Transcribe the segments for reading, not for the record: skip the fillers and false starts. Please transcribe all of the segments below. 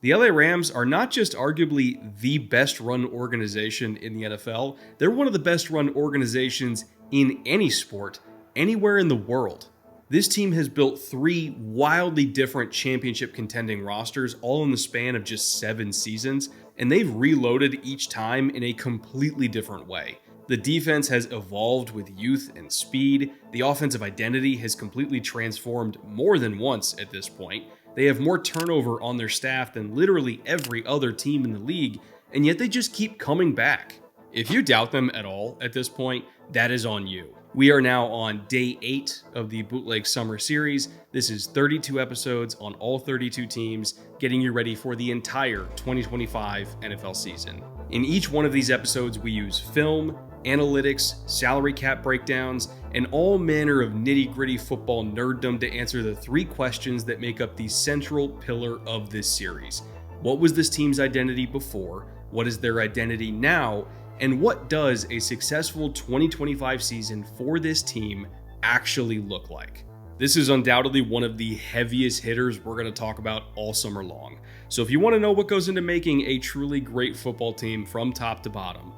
The LA Rams are not just arguably the best run organization in the NFL, they're one of the best run organizations in any sport, anywhere in the world. This team has built 3 wildly different championship contending rosters, all in the span of just 7 seasons, and they've reloaded each time in a completely different way. The defense has evolved with youth and speed. The offensive identity has completely transformed more than once at this point. They have more turnover on their staff than literally every other team in the league, and yet they just keep coming back. If you doubt them at all at this point, that is on you. We are now on day 8 of the Bootleg Summer Series. This is 32 episodes on all 32 teams, getting you ready for the entire 2025 NFL season. In each one of these episodes, we use film, analytics, salary cap breakdowns, and all manner of nitty-gritty football nerddom to answer the 3 questions that make up the central pillar of this series. What was this team's identity before? What is their identity now? And what does a successful 2025 season for this team actually look like? This is undoubtedly one of the heaviest hitters we're going to talk about all summer long. So if you want to know what goes into making a truly great football team from top to bottom,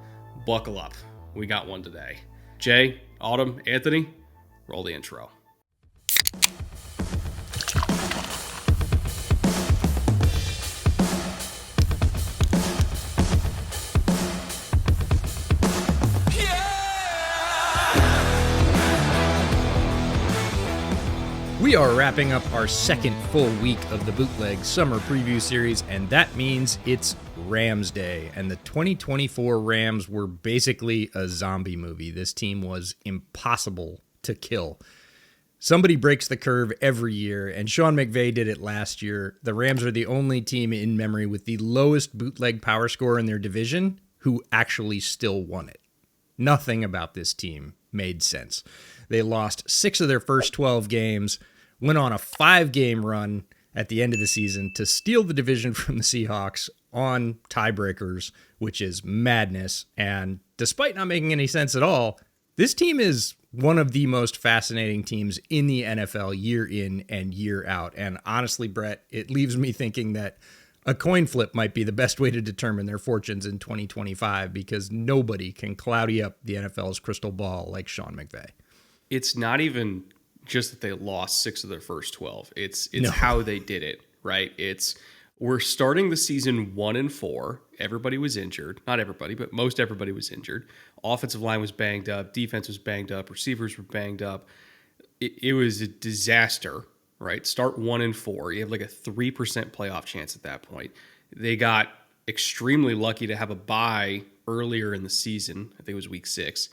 buckle up. We got one today. Jay, Autumn, Anthony, roll the intro. We are wrapping up our second full week of the Bootleg Summer Preview Series, and that means it's Rams Day. And the 2024 Rams were basically a zombie movie. This team was impossible to kill. Somebody breaks the curve every year, and Sean McVay did it last year. The Rams are the only team in memory with the lowest bootleg power score in their division who actually still won it. Nothing about this team made sense. They lost 6 of their first 12 games, went on a 5-game run at the end of the season to steal the division from the Seahawks on tiebreakers, which is madness. And despite not making any sense at all, this team is one of the most fascinating teams in the NFL year in and year out. And honestly, Brett, it leaves me thinking that a coin flip might be the best way to determine their fortunes in 2025 because nobody can cloudy up the NFL's crystal ball like Sean McVay. It's not even just that they lost 6 of their first 12. It's how they did it, right? We're starting the season 1-4. Everybody was injured. Not everybody, but most everybody was injured. Offensive line was banged up. Defense was banged up. Receivers were banged up. It was a disaster, right? Start 1-4. You have like a 3% playoff chance at that point. They got extremely lucky to have a bye earlier in the season. I think it was week 6.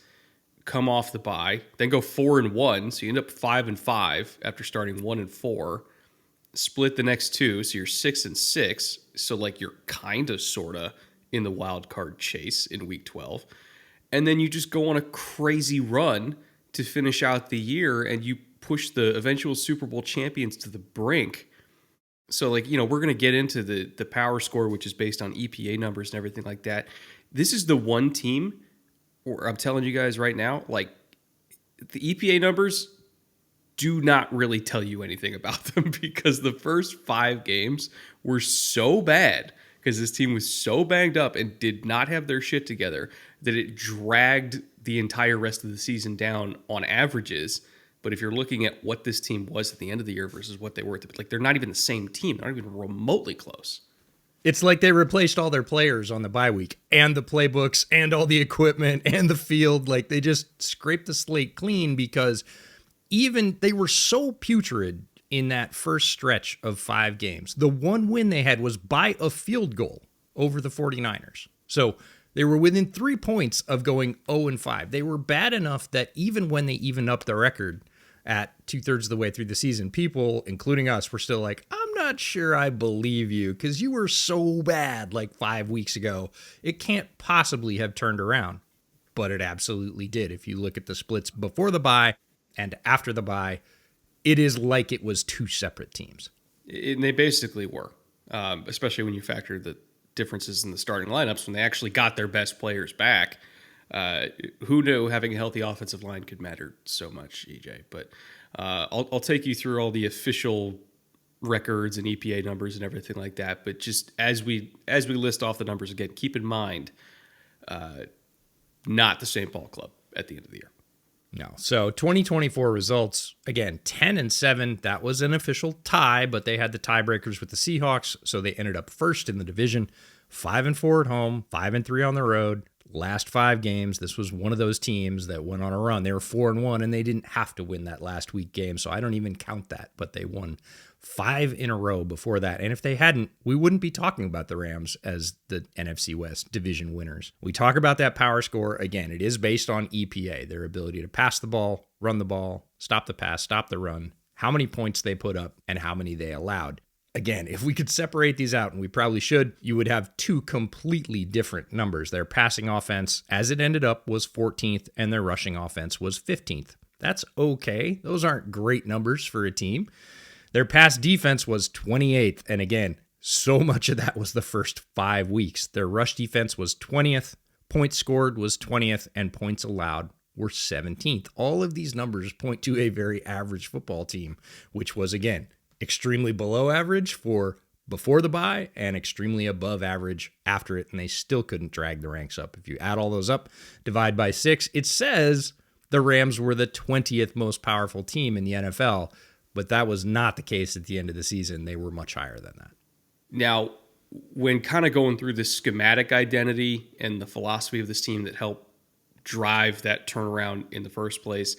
Come off the bye, then go 4-1, so you end up 5-5 after starting 1-4. Split the next 2, so you're 6-6. So like you're kind of sorta in the wild card chase in week 12, and then you just go on a crazy run to finish out the year, and you push the eventual Super Bowl champions to the brink. So like we're gonna get into the power score, which is based on EPA numbers and everything like that. This is the one team. Or I'm telling you guys right now, like the EPA numbers do not really tell you anything about them because the first 5 games were so bad because this team was so banged up and did not have their shit together that it dragged the entire rest of the season down on averages. But if you're looking at what this team was at the end of the year versus what they were at they're not even the same team. They're not even remotely close. It's like they replaced all their players on the bye week and the playbooks and all the equipment and the field. Like they just scraped the slate clean because even they were so putrid in that first stretch of 5 games. The one win they had was by a field goal over the 49ers. So they were within 3 points of going 0-5. They were bad enough that even when they evened up the record at 2/3 of the way through the season, people, including us, were still like, I'm not sure I believe you because you were so bad like 5 weeks ago. It can't possibly have turned around. But it absolutely did. If you look at the splits before the bye and after the bye, it is like it was 2 separate teams. And they basically were, especially when you factor the differences in the starting lineups when they actually got their best players back. Who knew having a healthy offensive line could matter so much, EJ? But I'll take you through all the official records and EPA numbers and everything like that. But just as we list off the numbers again, keep in mind, not the St. Paul club at the end of the year. No. So 2024 results, again, 10-7. That was an official tie, but they had the tiebreakers with the Seahawks, so they ended up first in the division. 5-4 at home, 5-3 on the road. Last 5 games, this was one of those teams that went on a run. They were 4-1, and they didn't have to win that last week game, so I don't even count that. But they won 5 in a row before that. And if they hadn't, we wouldn't be talking about the Rams as the NFC West division winners. We talk about that power score. Again, it is based on EPA, their ability to pass the ball, run the ball, stop the pass, stop the run, how many points they put up, and how many they allowed. Again, if we could separate these out, and we probably should, you would have 2 completely different numbers. Their passing offense, as it ended up, was 14th, and their rushing offense was 15th. That's okay. Those aren't great numbers for a team. Their pass defense was 28th, and again, so much of that was the first 5 weeks. Their rush defense was 20th, points scored was 20th, and points allowed were 17th. All of these numbers point to a very average football team, which was, again, extremely below average for before the bye and extremely above average after it, and they still couldn't drag the ranks up. If you add all those up, divide by 6, it says the Rams were the 20th most powerful team in the NFL, but that was not the case at the end of the season. They were much higher than that. Now, when kind of going through the schematic identity and the philosophy of this team that helped drive that turnaround in the first place,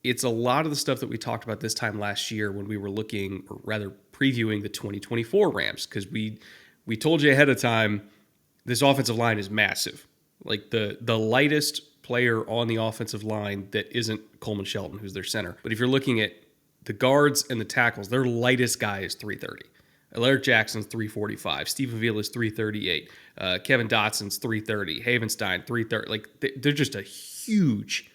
it's a lot of the stuff that we talked about this time last year when we were looking, or rather previewing the 2024 Rams, because we told you ahead of time this offensive line is massive. Like the lightest player on the offensive line that isn't Coleman Shelton, who's their center. But if you're looking at the guards and the tackles, their lightest guy is 330. Alaric Jackson's 345. Stephen Vila's 338. Kevin Dotson's 330. Havenstein 330. Like they're just a huge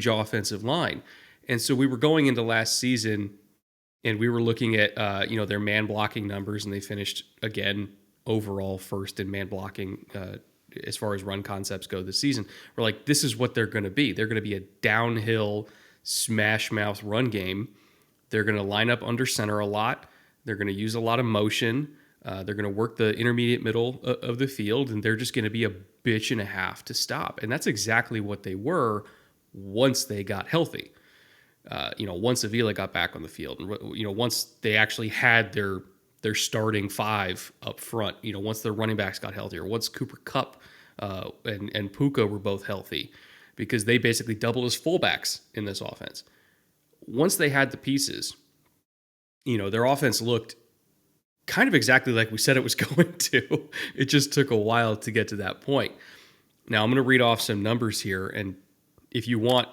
offensive line. And so we were going into last season and we were looking at their man blocking numbers, and they finished again overall first in man blocking as far as run concepts go this season. We're like, this is what they're going to be. They're going to be a downhill smash mouth run game. They're going to line up under center a lot. They're going to use a lot of motion. They're going to work the intermediate middle of the field, and they're just going to be a bitch and a half to stop. And that's exactly what they were once they got healthy. Once Avila got back on the field, and once they actually had their starting 5 up front, once their running backs got healthier, once Cooper Kupp and Puka were both healthy, because they basically doubled as fullbacks in this offense. Once they had the pieces, their offense looked kind of exactly like we said it was going to. It just took a while to get to that point. Now I'm going to read off some numbers here, and if you want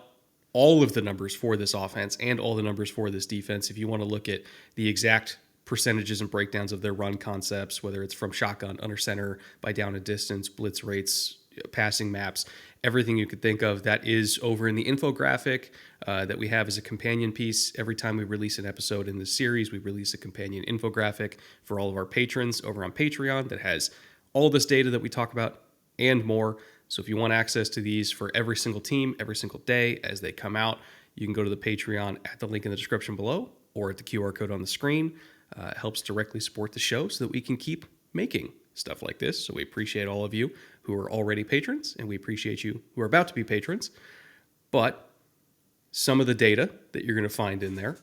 all of the numbers for this offense and all the numbers for this defense, if you want to look at the exact percentages and breakdowns of their run concepts, whether it's from shotgun, under center, by down and distance, blitz rates, passing maps, everything you could think of, that is over in the infographic that we have as a companion piece. Every time we release an episode in this series, we release a companion infographic for all of our patrons over on Patreon that has all this data that we talk about and more. So if you want access to these for every single team, every single day as they come out, you can go to the Patreon at the link in the description below or at the QR code on the screen. It helps directly support the show so that we can keep making stuff like this. So we appreciate all of you who are already patrons, and we appreciate you who are about to be patrons. But some of the data that you're going to find in there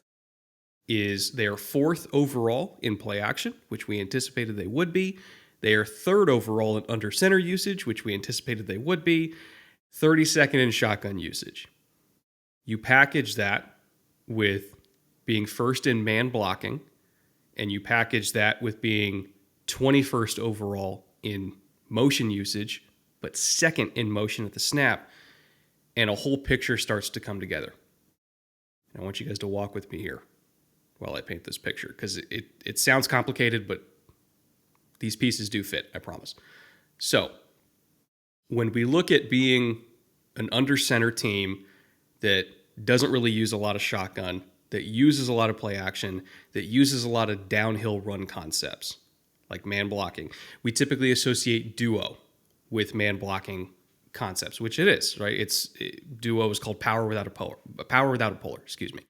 is they are 4th overall in play action, which we anticipated they would be. They are 3rd overall in under center usage, which we anticipated they would be. 32nd in shotgun usage. You package that with being 1st in man blocking, and you package that with being 21st overall in motion usage, but 2nd in motion at the snap, and a whole picture starts to come together. I want you guys to walk with me here while I paint this picture, because it sounds complicated, but these pieces do fit, I promise. So when we look at being an under center team that doesn't really use a lot of shotgun, that uses a lot of play action, that uses a lot of downhill run concepts like man blocking, we typically associate duo with man blocking concepts, which it is, right? Duo is called power without a polar, excuse me.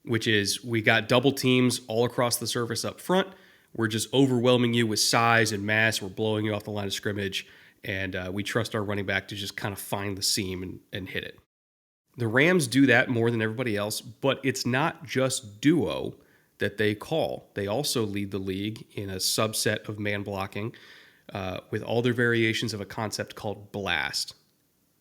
which is we got double teams all across the surface up front. We're just overwhelming you with size and mass. We're blowing you off the line of scrimmage, and we trust our running back to just kind of find the seam and hit it. The Rams do that more than everybody else, but it's not just duo that they call. They also lead the league in a subset of man blocking with all their variations of a concept called blast.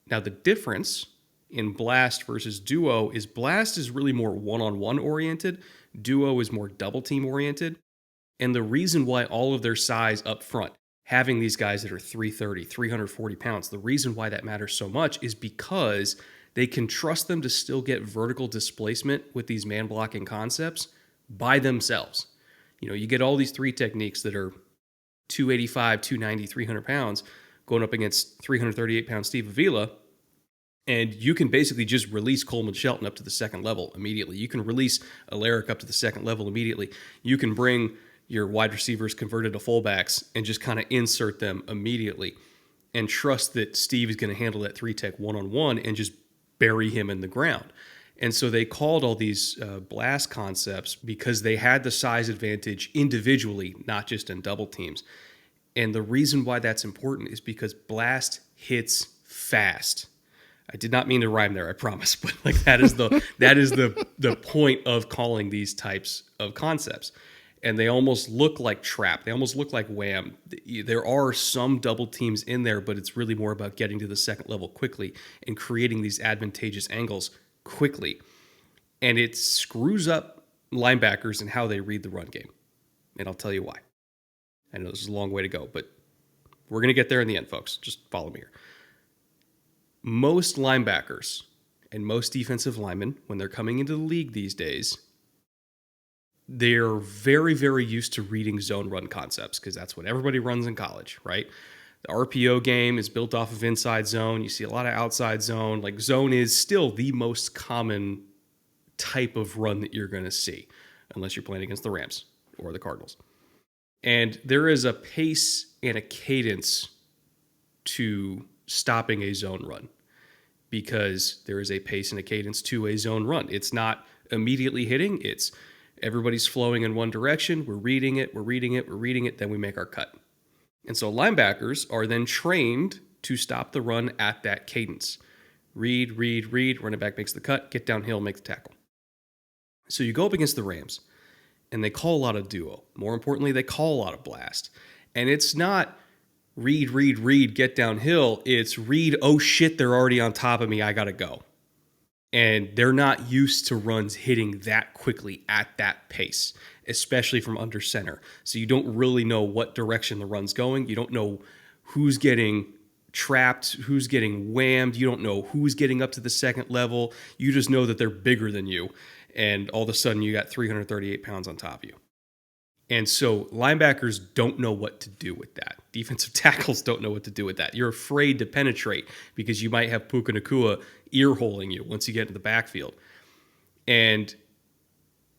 Now, the difference in blast versus duo is blast is really more one-on-one oriented. Duo is more double team oriented. And the reason why all of their size up front, having these guys that are 330, 340 pounds, the reason why that matters so much is because they can trust them to still get vertical displacement with these man blocking concepts by themselves. You get all these three techniques that are 285, 290, 300 pounds going up against 338 pound Steve Avila. And you can basically just release Coleman Shelton up to the second level immediately. You can release Alaric up to the second level immediately. You can bring your wide receivers converted to fullbacks and just kind of insert them immediately and trust that Steve is going to handle that three-tech one-on-one and just bury him in the ground. And so they called all these blast concepts because they had the size advantage individually, not just in double teams. And the reason why that's important is because blast hits fast. I did not mean to rhyme there, I promise, but that is the point of calling these types of concepts. And they almost look like trap. They almost look like wham. There are some double teams in there, but it's really more about getting to the second level quickly and creating these advantageous angles quickly. And it screws up linebackers and how they read the run game. And I'll tell you why. I know this is a long way to go, but we're going to get there in the end, folks. Just follow me here. Most linebackers and most defensive linemen, when they're coming into the league these days, they're very, very used to reading zone run concepts because that's what everybody runs in college, right? The RPO game is built off of inside zone. You see a lot of outside zone. Zone is still the most common type of run that you're going to see, unless you're playing against the Rams or the Cardinals. And there is a pace and a cadence to stopping a zone run because there is a pace and a cadence to a zone run. It's not immediately hitting. It's everybody's flowing in one direction. We're reading it, then we make our cut. And so linebackers are then trained to stop the run at that cadence. Read, running back makes the cut, get downhill, make the tackle. So you go up against the Rams, and they call a lot of duo. More importantly, they call a lot of blast. And it's not read, get downhill. It's read, oh shit, they're already on top of me, I gotta go. And they're not used to runs hitting that quickly at that pace, especially from under center. So you don't really know what direction the run's going. You don't know who's getting trapped, who's getting whammed. You don't know who's getting up to the second level. You just know that they're bigger than you. And all of a sudden you got 338 pounds on top of you. And so linebackers don't know what to do with that. Defensive tackles don't know what to do with that. You're afraid to penetrate because you might have Puka Nacua ear-holing you once you get into the backfield. And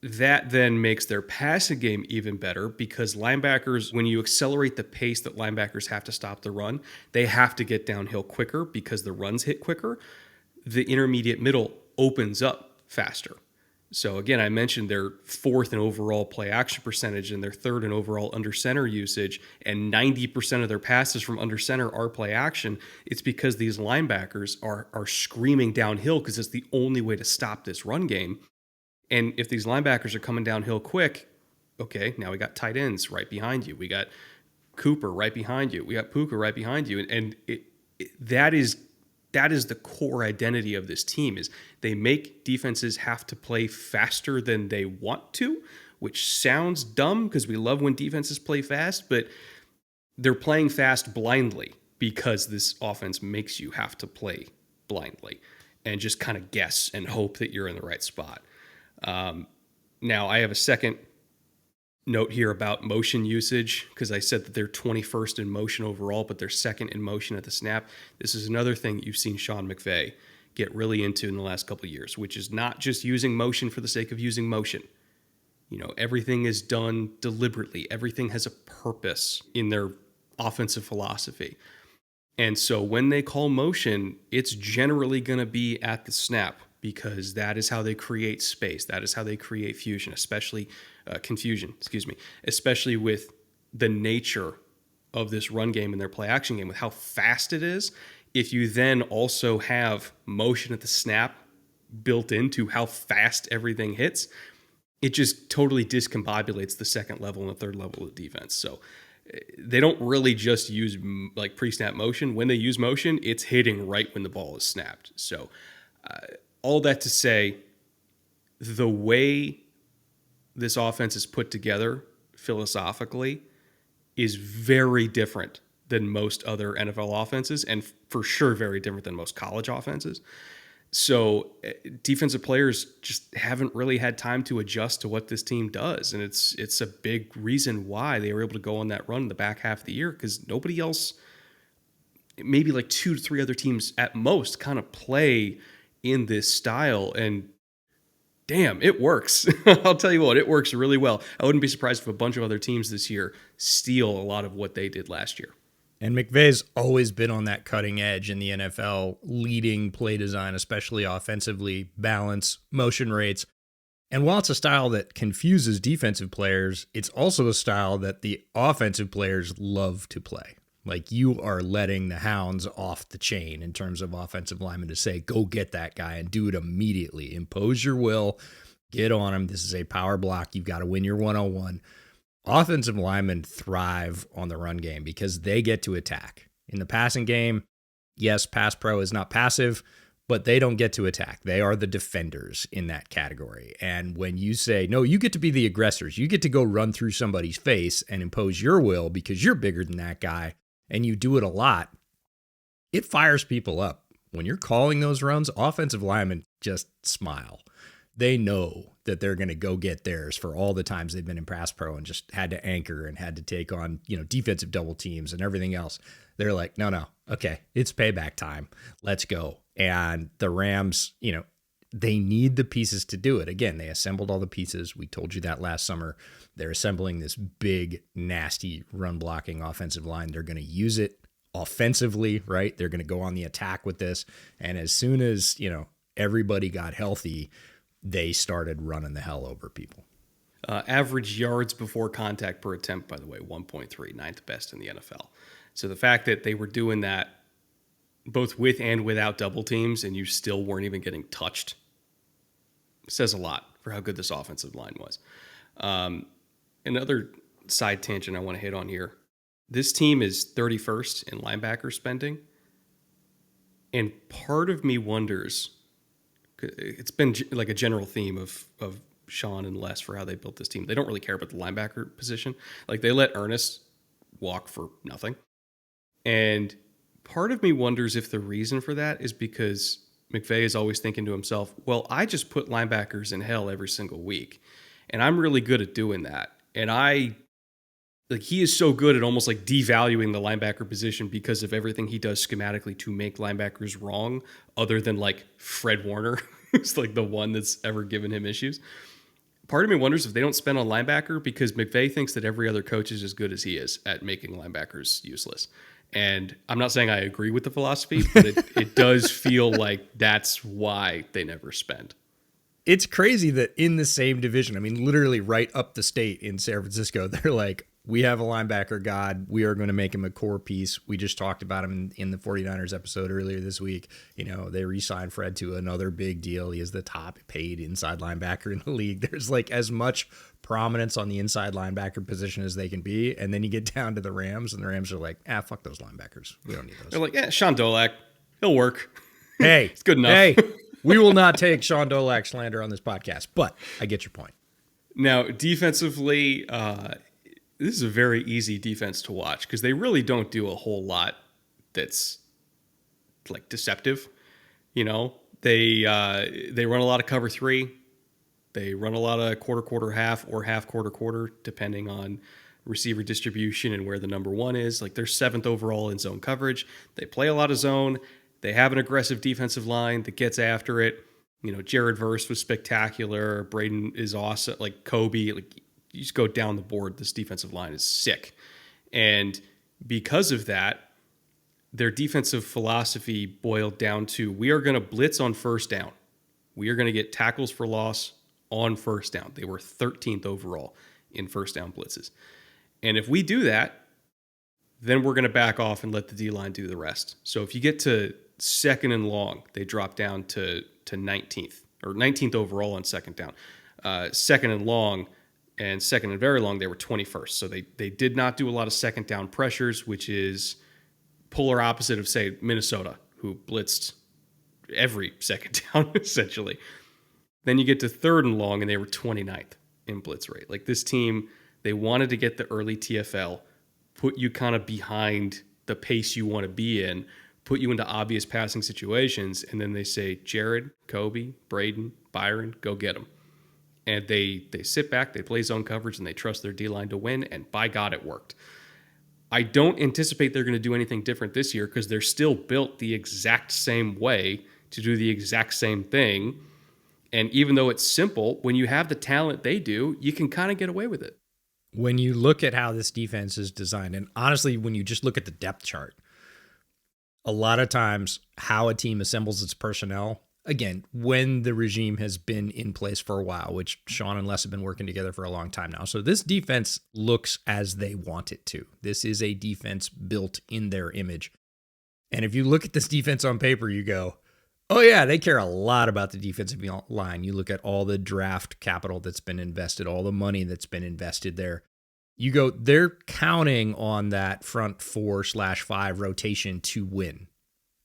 that then makes their passing game even better because linebackers, when you accelerate the pace that linebackers have to stop the run, they have to get downhill quicker because the runs hit quicker. The intermediate middle opens up faster. So again, I mentioned they're fourth in overall play action percentage and they're third in overall under center usage, and 90% of their passes from under center are play action. It's because these linebackers are screaming downhill because it's the only way to stop this run game. And if these linebackers are coming downhill quick, okay, now we got tight ends right behind you. We got Cooper right behind you. We got Puka right behind you. And that is the core identity of this team, is they make defenses have to play faster than they want to, which sounds dumb because we love when defenses play fast, but they're playing fast blindly because this offense makes you have to play blindly and just kind of guess and hope that you're in the right spot. Now, I have a second note here about motion usage because I said that they're 21st in motion overall, but they're second in motion at the snap. This is another thing you've seen Sean McVay get really into in the last couple of years, which is not just using motion for the sake of using motion. Everything is done deliberately. Everything has a purpose in their offensive philosophy. And so when they call motion, it's generally going to be at the snap. because that is how they create space. That is how they create confusion, especially with the nature of this run game and their play action game with how fast it is. If you then also have motion at the snap built into how fast everything hits, it just totally discombobulates the second level and the third level of defense. So they don't really just use like pre-snap motion. When they use motion, it's hitting right when the ball is snapped. So all that to say, the way this offense is put together philosophically is very different than most other NFL offenses, and for sure very different than most college offenses. So defensive players just haven't really had time to adjust to what this team does. And it's a big reason why they were able to go on that run in the back half of the year, because nobody else, maybe like 2 to 3 other teams at most, kind of play in this style. And damn, it works. I'll tell you what, it works really well. I wouldn't be surprised if a bunch of other teams this year steal a lot of what they did last year. And McVay's always been on that cutting edge in the NFL, leading play design, especially offensively, balance, motion rates. And while it's a style that confuses defensive players, it's also a style that the offensive players love to play. Like, you are letting the hounds off the chain in terms of offensive linemen to say, go get that guy and do it immediately. Impose your will, get on him. This is a power block. You've got to win your one-on-one. Offensive linemen thrive on the run game because they get to attack. In the passing game, yes, pass pro is not passive, but they don't get to attack. They are the defenders in that category. And when you say, no, you get to be the aggressors, you get to go run through somebody's face and impose your will because you're bigger than that guy, and you do it a lot, it fires people up. When you're calling those runs, offensive linemen just smile. They know that they're going to go get theirs for all the times they've been in pass pro and just had to anchor and had to take on, defensive double teams and everything else. They're like, no, okay, it's payback time. Let's go. And the Rams, they need the pieces to do it. Again, they assembled all the pieces. We told you that last summer. They're assembling this big, nasty run blocking offensive line. They're going to use it offensively, right? They're going to go on the attack with this. And as soon as, everybody got healthy, they started running the hell over people. Average yards before contact per attempt, by the way, 1.3, ninth best in the NFL. So the fact that they were doing that both with and without double teams and you still weren't even getting touched says a lot for how good this offensive line was. Another side tangent I want to hit on here. This team is 31st in linebacker spending. And part of me wonders, it's been like a general theme of Sean and Les for how they built this team. They don't really care about the linebacker position. Like, they let Ernest walk for nothing. And part of me wonders if the reason for that is because McVay is always thinking to himself, well, I just put linebackers in hell every single week, and I'm really good at doing that. And he is so good at almost like devaluing the linebacker position because of everything he does schematically to make linebackers wrong, other than like Fred Warner, who's like the one that's ever given him issues. Part of me wonders if they don't spend on linebacker because McVay thinks that every other coach is as good as he is at making linebackers useless. And I'm not saying I agree with the philosophy, but it does feel like that's why they never spend. It's crazy that in the same division, I mean, literally right up the state in San Francisco, they're like, we have a linebacker god. We are going to make him a core piece. We just talked about him in the 49ers episode earlier this week. They re-signed Fred to another big deal. He is the top paid inside linebacker in the league. There's like as much prominence on the inside linebacker position as they can be. And then you get down to the Rams, and the Rams are like, fuck those linebackers. We don't need those. They're like, Sean Dolak, he'll work. Hey, it's good enough. Hey, we will not take Sean Dolak slander on this podcast, but I get your point. Now, defensively, this is a very easy defense to watch because they really don't do a whole lot that's like deceptive. They run a lot of cover 3. They run a lot of quarter, half, or half, quarter, depending on receiver distribution and where the number 1 is. Like, they're 7th overall in zone coverage. They play a lot of zone. They have an aggressive defensive line that gets after it. Jared Verse was spectacular. Braden is awesome. Like, Kobe, like, you just go down the board. This defensive line is sick. And because of that, their defensive philosophy boiled down to, we are going to blitz on first down. We are going to get tackles for loss on first down. They were 13th overall in first down blitzes. And if we do that, then we're going to back off and let the D-line do the rest. So if you get to second and long, they drop down to 19th, or 19th overall on second down. Second and long and second and very long, they were 21st. So they did not do a lot of second down pressures, which is polar opposite of, say, Minnesota, who blitzed every second down, essentially. Then you get to third and long, and they were 29th in blitz rate. Like, this team, they wanted to get the early TFL, put you kind of behind the pace you want to be in, put you into obvious passing situations, and then they say, Jared, Kobe, Braden, Byron, go get them. And they sit back, they play zone coverage, and they trust their D-line to win, and by God, it worked. I don't anticipate they're going to do anything different this year because they're still built the exact same way to do the exact same thing. And even though it's simple, when you have the talent they do, you can kind of get away with it. When you look at how this defense is designed, and honestly, when you just look at the depth chart, a lot of times how a team assembles its personnel, again, when the regime has been in place for a while, which Sean and Les have been working together for a long time now. So this defense looks as they want it to. This is a defense built in their image. And if you look at this defense on paper, you go, oh yeah, they care a lot about the defensive line. You look at all the draft capital that's been invested, all the money that's been invested there. You go, they're counting on that front 4/5 rotation to win.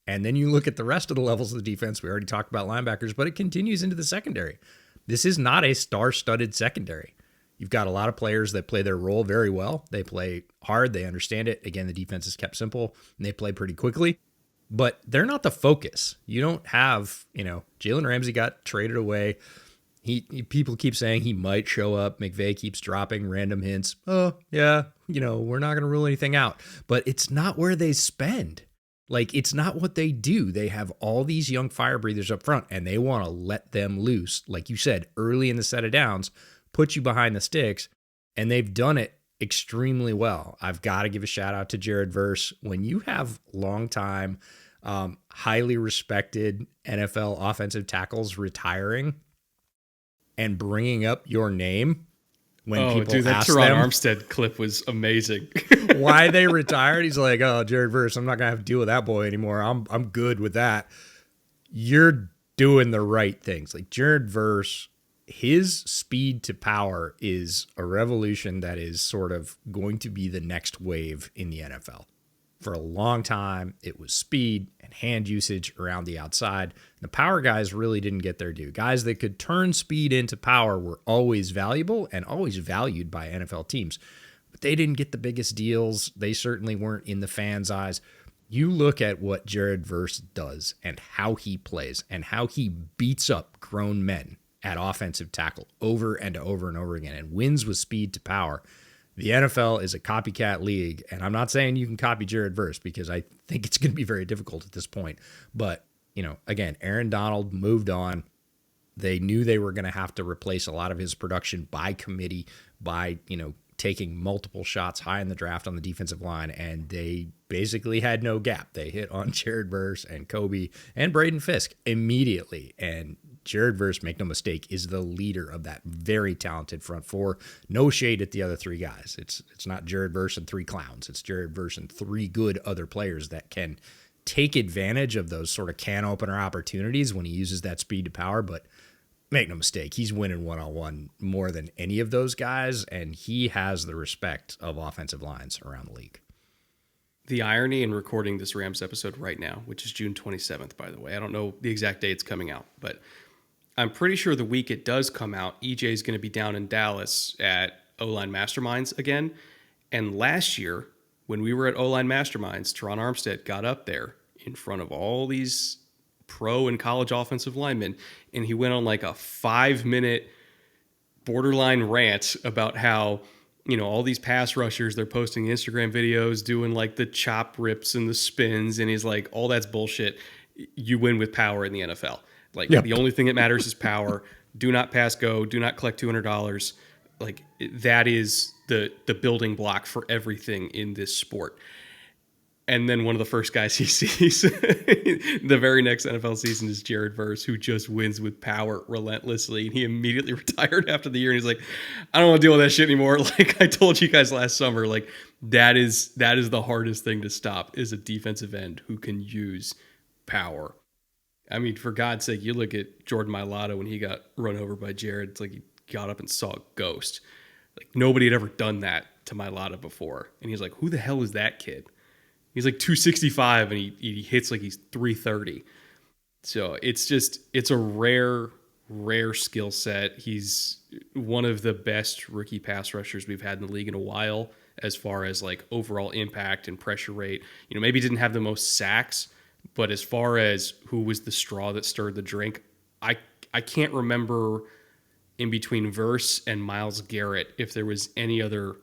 And then you look at the rest of the levels of the defense. We already talked about linebackers, but it continues into the secondary. This is not a star-studded secondary. You've got a lot of players that play their role very well. They play hard. They understand it. Again, the defense is kept simple, and they play pretty quickly. But they're not the focus. You don't have, Jalen Ramsey got traded away. People keep saying he might show up. McVay keeps dropping random hints. Oh, yeah, we're not going to rule anything out. But it's not where they spend. Like, it's not what they do. They have all these young fire breathers up front, and they want to let them loose. Like you said, early in the set of downs, put you behind the sticks, and they've done it extremely well. I've got to give a shout out to Jared Verse. When you have long-time, highly respected NFL offensive tackles retiring and bringing up your name when people that ask Teron them Armstead clip was amazing. why they retired, he's like, oh, Jared Verse, I'm not going to have to deal with that boy anymore. I'm good with that. You're doing the right things. Like Jared Verse, his speed to power is a revolution that is sort of going to be the next wave in the NFL. For a long time, it was speed and hand usage around the outside. The power guys really didn't get their due. Guys that could turn speed into power were always valuable and always valued by NFL teams. But they didn't get the biggest deals. They certainly weren't in the fans' eyes. You look at what Jared Verse does and how he plays and how he beats up grown men at offensive tackle over and over and over again and wins with speed to power. The NFL is a copycat league, and I'm not saying you can copy Jared Verse because I think it's going to be very difficult at this point. But, again, Aaron Donald moved on. They knew they were going to have to replace a lot of his production by committee, by, taking multiple shots high in the draft on the defensive line, and they basically had no gap. They hit on Jared Verse and Kobe and Braden Fisk immediately, and Jared Verse, make no mistake, is the leader of that very talented front four. No shade at the other three guys. It's not Jared Verse and three clowns. It's Jared Verse and three good other players that can take advantage of those sort of can opener opportunities when he uses that speed to power. But make no mistake, he's winning one-on-one more than any of those guys, and he has the respect of offensive lines around the league. The irony in recording this Rams episode right now, which is June 27th, by the way. I don't know the exact day it's coming out, but I'm pretty sure the week it does come out, EJ is going to be down in Dallas at O-Line Masterminds again. And last year, when we were at O-Line Masterminds, Teron Armstead got up there in front of all these pro and college offensive linemen, and he went on like a 5-minute borderline rant about how, all these pass rushers, they're posting Instagram videos doing like the chop rips and the spins, and he's like, all that's bullshit. You win with power in the NFL. Like, The only thing that matters is power. Do not pass go. Do not collect $200. Like, that is the building block for everything in this sport. And then one of the first guys he sees the very next NFL season is Jared Verse, who just wins with power relentlessly. And he immediately retired after the year. And he's like, I don't want to deal with that shit anymore. Like I told you guys last summer, like that is the hardest thing to stop, is a defensive end who can use power. I mean, for God's sake, you look at Jordan Mailata when he got run over by Jared. It's like he got up and saw a ghost. Like nobody had ever done that to Mailata before. And he's like, who the hell is that kid? He's like 265 and he hits like he's 330. So it's a rare skill set. He's one of the best rookie pass rushers we've had in the league in a while, as far as like overall impact and pressure rate. You know, maybe didn't have the most sacks, but as far as who was the straw that stirred the drink, I can't remember in between Verse and Myles Garrett if there was any other,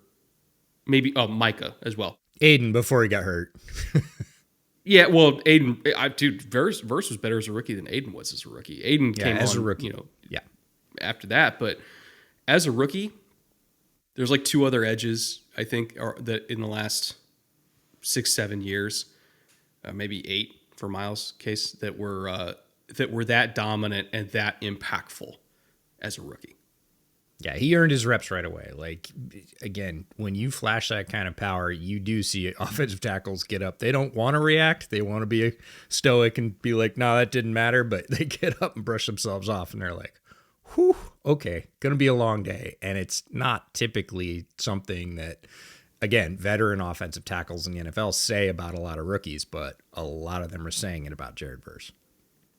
maybe Micah as well. Aiden before he got hurt. Yeah, well, Aiden, Verse was better as a rookie than Aiden was as a rookie. Aiden came as on, a rookie. After that, but as a rookie, there's like two other edges I think that in the last 6-7 years, maybe 8 for Myles' case, that were that dominant and that impactful as a rookie. Yeah, he earned his reps right away. Like, again, when you flash that kind of power, you do see offensive tackles get up. They don't want to react. They want to be stoic and be like, no, that didn't matter. But they get up and brush themselves off, and they're like, whew, okay, going to be a long day. And it's not typically something that, again, veteran offensive tackles in the NFL say about a lot of rookies, but a lot of them are saying it about Jared Verse.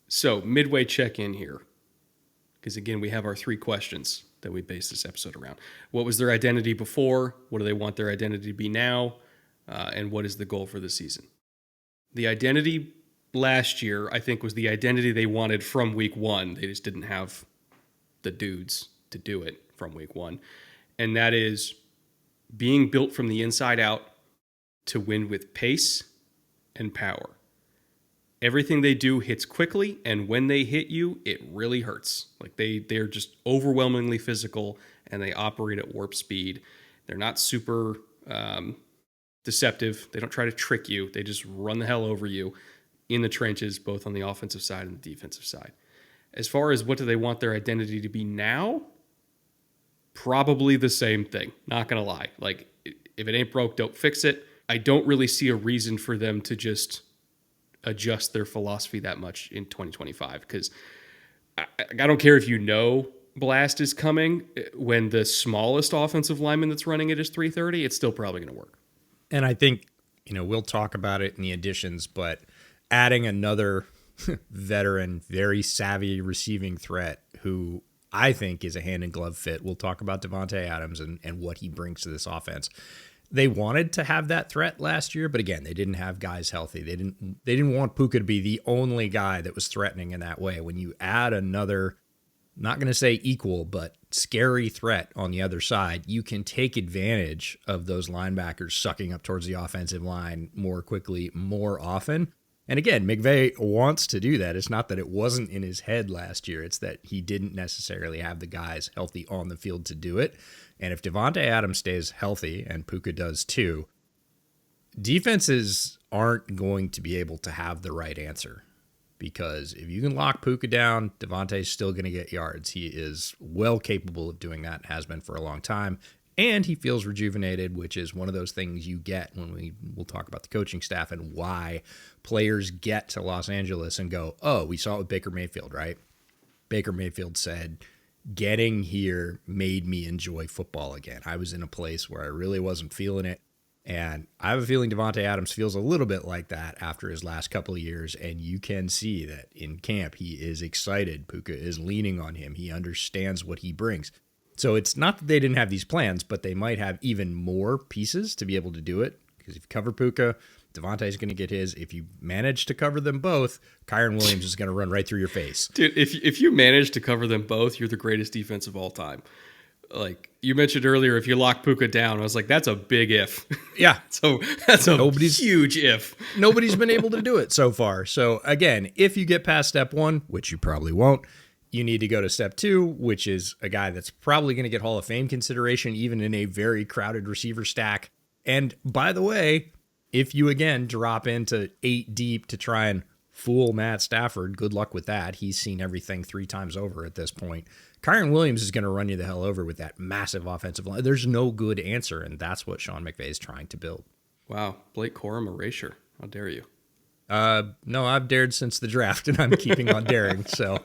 So, midway check-in here, because, again, we have our 3 questions that we base this episode around. What was their identity before? What do they want their identity to be now? And what is the goal for the season? The identity last year, I think, was the identity they wanted from week 1. They just didn't have the dudes to do it from week 1. And that is being built from the inside out to win with pace and power. Everything they do hits quickly, and when they hit you, it really hurts. Like they're just overwhelmingly physical, and they operate at warp speed. They're not super deceptive. They don't try to trick you. They just run the hell over you in the trenches, both on the offensive side and the defensive side. As far as what do they want their identity to be now, probably the same thing. Not going to lie. Like, if it ain't broke, don't fix it. I don't really see a reason for them to just adjust their philosophy that much in 2025, because I don't care if you know Blast is coming. When the smallest offensive lineman that's running it is 330, it's still probably going to work. And I think, we'll talk about it in the additions, but adding another veteran, very savvy receiving threat who I think is a hand-in-glove fit. We'll talk about Davante Adams and what he brings to this offense. They wanted to have that threat last year, but again, they didn't have guys healthy. They didn't want Puka to be the only guy that was threatening in that way. When you add another, not going to say equal, but scary threat on the other side, you can take advantage of those linebackers sucking up towards the offensive line more quickly, more often. And again, McVay wants to do that. It's not that it wasn't in his head last year. It's that he didn't necessarily have the guys healthy on the field to do it. And if Davante Adams stays healthy, and Puka does too, defenses aren't going to be able to have the right answer. Because if you can lock Puka down, Davante's still going to get yards. He is well capable of doing that and has been for a long time. And he feels rejuvenated, which is one of those things you get when we'll talk about the coaching staff and why players get to Los Angeles and go, oh, we saw it with Baker Mayfield, right? Baker Mayfield said, getting here made me enjoy football again. I was in a place where I really wasn't feeling it. And I have a feeling Davante Adams feels a little bit like that after his last couple of years. And you can see that in camp, he is excited. Puka is leaning on him. He understands what he brings. So it's not that they didn't have these plans, but they might have even more pieces to be able to do it. Because if you cover Puka, Davante's going to get his. If you manage to cover them both, Kyren Williams is going to run right through your face. Dude, if you manage to cover them both, you're the greatest defense of all time. Like you mentioned earlier, if you lock Puka down, I was like, that's a big if. Yeah. So that's a huge if. Nobody's been able to do it so far. So again, if you get past step 1, which you probably won't, you need to go to step 2, which is a guy that's probably going to get Hall of Fame consideration, even in a very crowded receiver stack. And by the way, if you again drop into 8 deep to try and fool Matt Stafford, good luck with that. He's seen everything 3 times over at this point. Kyron Williams is going to run you the hell over with that massive offensive line. There's no good answer, and that's what Sean McVay is trying to build. Wow, Blake Corum erasure. How dare you? No, I've dared since the draft, and I'm keeping on daring. So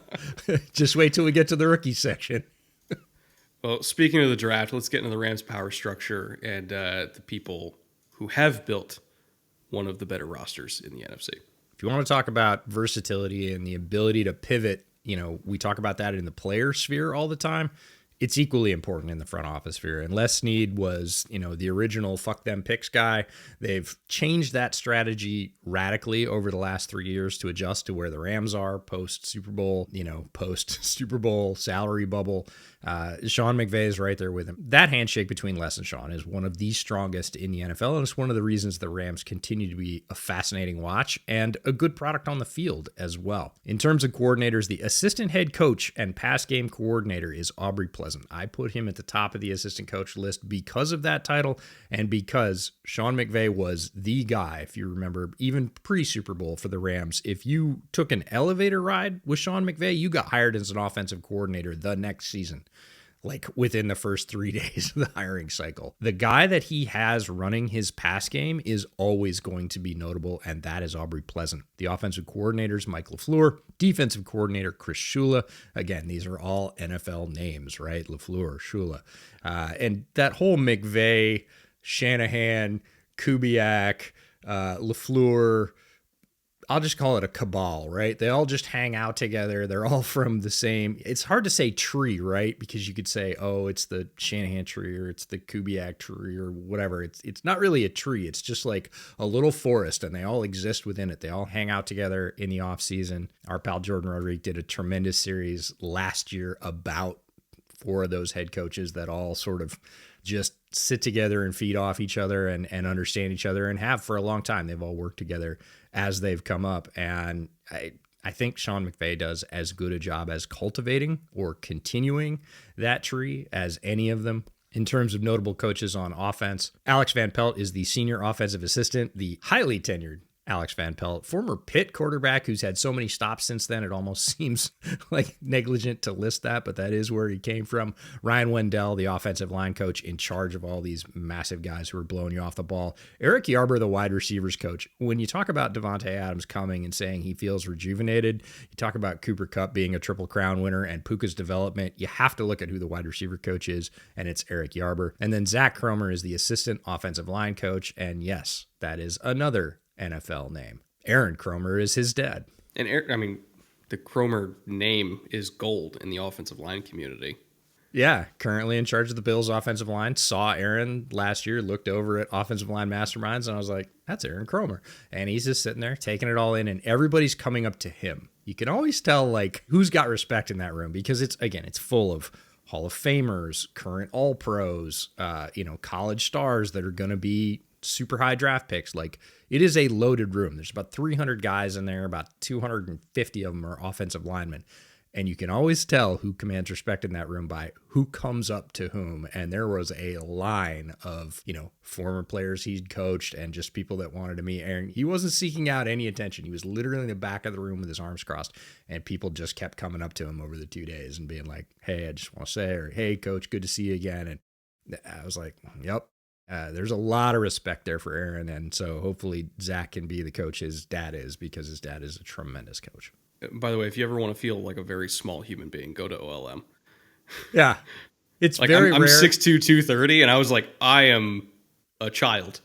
just wait till we get to the rookie section. Well, speaking of the draft, let's get into the Rams' power structure and the people who have built one of the better rosters in the NFC. If you want to talk about versatility and the ability to pivot, we talk about that in the player sphere all the time. It's equally important in the front office sphere. And Les Snead was, the original fuck them picks guy. They've changed that strategy radically over the last 3 years to adjust to where the Rams are post Super Bowl, post Super Bowl salary bubble. Sean McVay is right there with him. That handshake between Les and Sean is one of the strongest in the NFL, and it's one of the reasons the Rams continue to be a fascinating watch and a good product on the field as well. In terms of coordinators, the assistant head coach and pass game coordinator is Aubrey Pleasant. I put him at the top of the assistant coach list because of that title and because Sean McVay was the guy, if you remember, even pre-Super Bowl for the Rams. If you took an elevator ride with Sean McVay, you got hired as an offensive coordinator the next season, like within the first 3 days of the hiring cycle. The guy that he has running his pass game is always going to be notable, and that is Aubrey Pleasant. The offensive coordinators, Mike LaFleur, defensive coordinator, Chris Shula. Again, these are all NFL names, right? LaFleur, Shula. And that whole McVay, Shanahan, Kubiak, LaFleur, I'll just call it a cabal, right? They all just hang out together. They're all from the same. It's hard to say tree, right? Because you could say, oh, it's the Shanahan tree or it's the Kubiak tree or whatever. It's not really a tree. It's just like a little forest, and they all exist within it. They all hang out together in the off season. Our pal Jordan Rodriguez did a tremendous series last year about 4 of those head coaches that all sort of just sit together and feed off each other and understand each other, and have for a long time. They've all worked together as they've come up. And I think Sean McVay does as good a job as cultivating or continuing that tree as any of them. In terms of notable coaches on offense, Alex Van Pelt is the senior offensive assistant, the highly tenured Alex Van Pelt, former Pitt quarterback who's had so many stops since then, it almost seems like negligent to list that, but that is where he came from. Ryan Wendell, the offensive line coach, in charge of all these massive guys who are blowing you off the ball. Eric Yarber, the wide receivers coach. When you talk about Davante Adams coming and saying he feels rejuvenated, you talk about Cooper Kupp being a Triple Crown winner and Puka's development, you have to look at who the wide receiver coach is, and it's Eric Yarber. And then Zach Cromer is the assistant offensive line coach, and yes, that is another NFL name. Aaron Cromer is his dad. And the Cromer name is gold in the offensive line community. Yeah, currently in charge of the Bills offensive line. Saw Aaron last year, looked over at offensive line masterminds, and I was like, that's Aaron Cromer. And he's just sitting there taking it all in, and everybody's coming up to him. You can always tell like who's got respect in that room, because it's full of Hall of Famers, current All-Pros, college stars that are going to be super high draft picks. Like, it is a loaded room. There's about 300 guys in there. About 250 of them are offensive linemen. And you can always tell who commands respect in that room by who comes up to whom. And there was a line of, former players he'd coached and just people that wanted to meet Aaron. He wasn't seeking out any attention. He was literally in the back of the room with his arms crossed. And people just kept coming up to him over the 2 days and being like, hey, I just want to say, or hey, coach, good to see you again. And I was like, yep. There's a lot of respect there for Aaron, and so hopefully Zach can be the coach his dad is, because his dad is a tremendous coach. By the way, if you ever want to feel like a very small human being, go to OLM. Yeah, it's like very I'm rare. 6'2", 230, and I was like, I am a child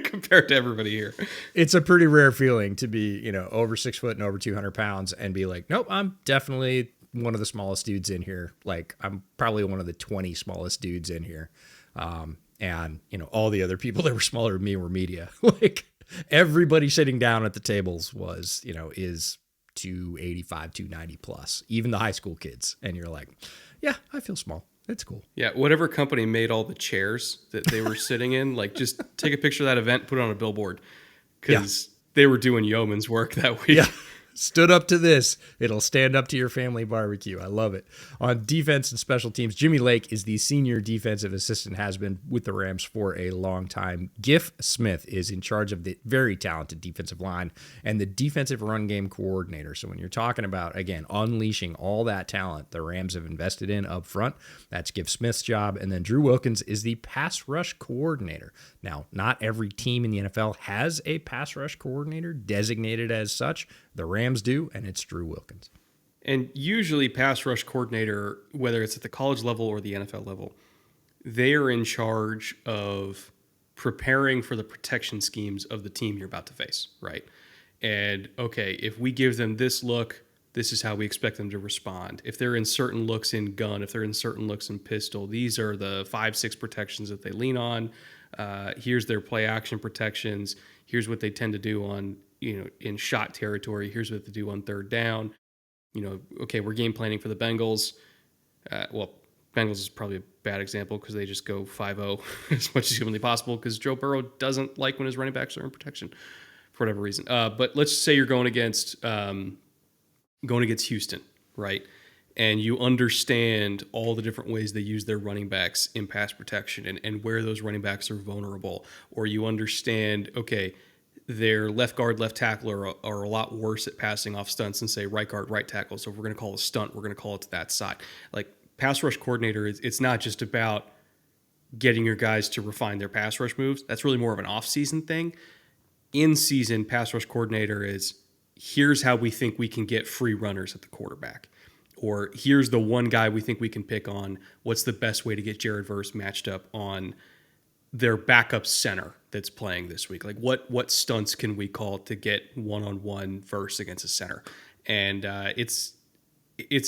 compared to everybody here. It's a pretty rare feeling to be, over 6 foot and over 200 pounds and be like, nope, I'm definitely one of the smallest dudes in here. Like, I'm probably one of the 20 smallest dudes in here. And, all the other people that were smaller than me were media. Like, everybody sitting down at the tables was, is 285, 290 plus, even the high school kids. And you're like, yeah, I feel small. It's cool. Yeah, whatever company made all the chairs that they were sitting in, like, just take a picture of that event, put it on a billboard, because they were doing yeoman's work that week. Yeah. Stood up to this. It'll stand up to your family barbecue. I love it. On defense and special teams, Jimmy Lake is the senior defensive assistant, has been with the Rams for a long time. Giff Smith is in charge of the very talented defensive line and the defensive run game coordinator. So when you're talking about, again, unleashing all that talent the Rams have invested in up front, that's Giff Smith's job. And then Drew Wilkins is the pass rush coordinator. Now, not every team in the NFL has a pass rush coordinator designated as such. The Rams do, and it's Drew Wilkins. And usually pass rush coordinator, whether it's at the college level or the NFL level, they are in charge of preparing for the protection schemes of the team you're about to face, right? And, okay, if we give them this look, this is how we expect them to respond. If they're in certain looks in gun, if they're in certain looks in pistol, these are the 5-6 protections that they lean on. Here's their play action protections. Here's what they tend to do on, in shot territory. Here's what they do on third down. Okay, we're game planning for the Bengals. Bengals is probably a bad example because they just go 5-0 as much as humanly possible because Joe Burrow doesn't like when his running backs are in protection for whatever reason. But let's say you're going against Houston, right? And you understand all the different ways they use their running backs in pass protection and where those running backs are vulnerable. Or you understand, okay, their left guard, left tackle are a lot worse at passing off stunts than, say, right guard, right tackle. So if we're going to call a stunt, we're going to call it to that side. Like, pass rush coordinator, it's not just about getting your guys to refine their pass rush moves. That's really more of an off-season thing. In-season, pass rush coordinator is, here's how we think we can get free runners at the quarterback. Or here's the one guy we think we can pick on. What's the best way to get Jared Verse matched up on their backup center that's playing this week? Like, what stunts can we call to get one-on-one Verse against a center? And it's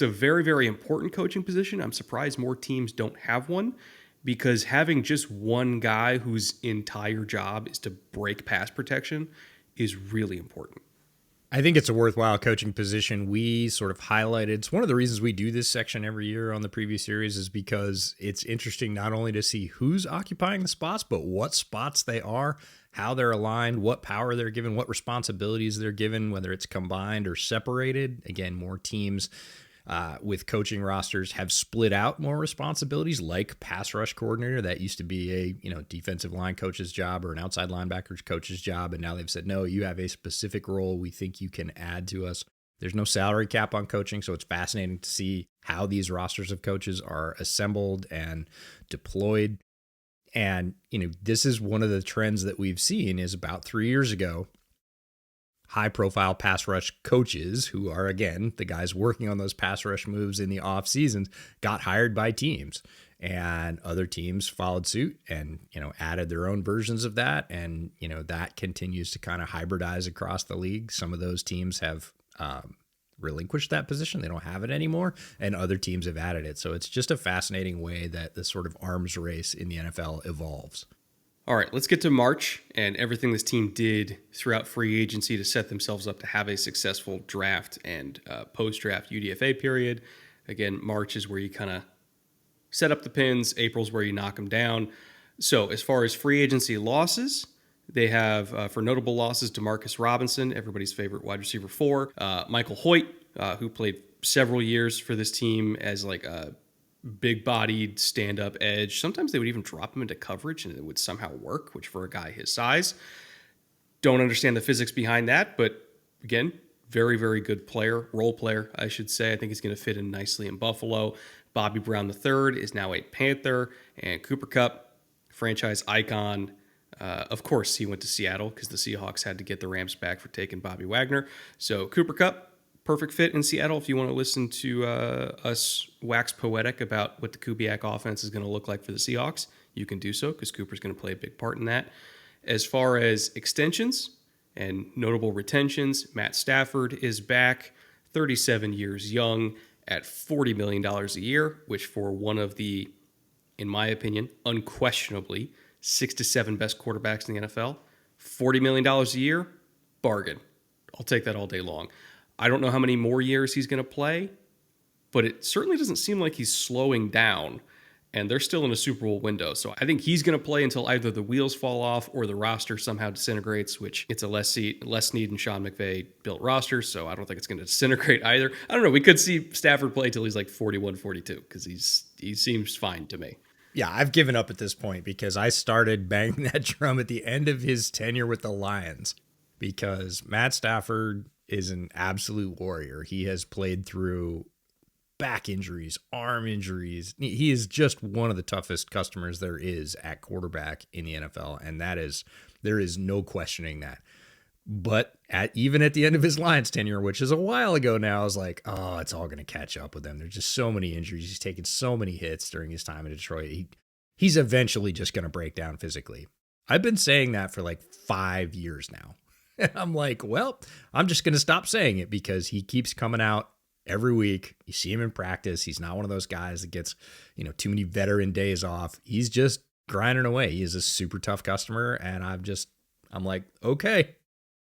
a very, very important coaching position. I'm surprised more teams don't have one, because having just one guy whose entire job is to break pass protection is really important. I think it's a worthwhile coaching position. We sort of highlighted, it's one of the reasons we do this section every year on the preview series, is because it's interesting not only to see who's occupying the spots, but what spots they are, how they're aligned, what power they're given, what responsibilities they're given, whether it's combined or separated. Again, more teams with coaching rosters have split out more responsibilities, like pass rush coordinator. That used to be a defensive line coach's job or an outside linebackers coach's job, and now they've said, no, you have a specific role we think you can add to us. There's no salary cap on coaching, so it's fascinating to see how these rosters of coaches are assembled and deployed. And this is one of the trends that we've seen is about 3 years ago, high-profile pass rush coaches, who are, again, the guys working on those pass rush moves in the off seasons, got hired by teams. And other teams followed suit and, added their own versions of that. And, that continues to kind of hybridize across the league. Some of those teams have relinquished that position. They don't have it anymore. And other teams have added it. So it's just a fascinating way that the sort of arms race in the NFL evolves. All right, let's get to March and everything this team did throughout free agency to set themselves up to have a successful draft and post-draft UDFA period. Again, March is where you kind of set up the pins. April's where you knock them down. So as far as free agency losses, they have, for notable losses, Demarcus Robinson, everybody's favorite wide receiver 4, Michael Hoyt, who played several years for this team as like a big-bodied stand-up edge. Sometimes they would even drop him into coverage and it would somehow work, which for a guy his size, don't understand the physics behind that. But again, very, very good player, role player, I should say. I think he's going to fit in nicely in Buffalo. Bobby Brown III is now a Panther, and Cooper Kupp, franchise icon. Of course, he went to Seattle because the Seahawks had to get the Rams back for taking Bobby Wagner. So Cooper Kupp, perfect fit in Seattle. If you want to listen to us wax poetic about what the Kubiak offense is going to look like for the Seahawks, you can do so because Cooper's going to play a big part in that. As far as extensions and notable retentions, Matt Stafford is back, 37 years young, at $40 million a year, which for one of the, in my opinion, unquestionably 6 to 7 best quarterbacks in the NFL, $40 million a year, bargain. I'll take that all day long. I don't know how many more years he's going to play, but it certainly doesn't seem like he's slowing down. and they're still in a Super Bowl window. So I think he's going to play until either the wheels fall off or the roster somehow disintegrates, which it's a Les Snead and Sean McVay built roster, so I don't think it's going to disintegrate either. I don't know. We could see Stafford play till he's like 41, 42 because he seems fine to me. Yeah, I've given up at this point because I started banging that drum at the end of his tenure with the Lions because Matt Stafford is an absolute warrior. He has played through back injuries, arm injuries. He is just one of the toughest customers there is at quarterback in the NFL, and there is no questioning that. But even at the end of his Lions tenure, which is a while ago now, I was like, oh, it's all going to catch up with him. There's just so many injuries. He's taken so many hits during his time in Detroit. He's eventually just going to break down physically. I've been saying that for like 5 years now. And I'm like, well, I'm just going to stop saying it because he keeps coming out every week. You see him in practice. He's not one of those guys that gets, too many veteran days off. He's just grinding away. He is a super tough customer. And I'm like, okay,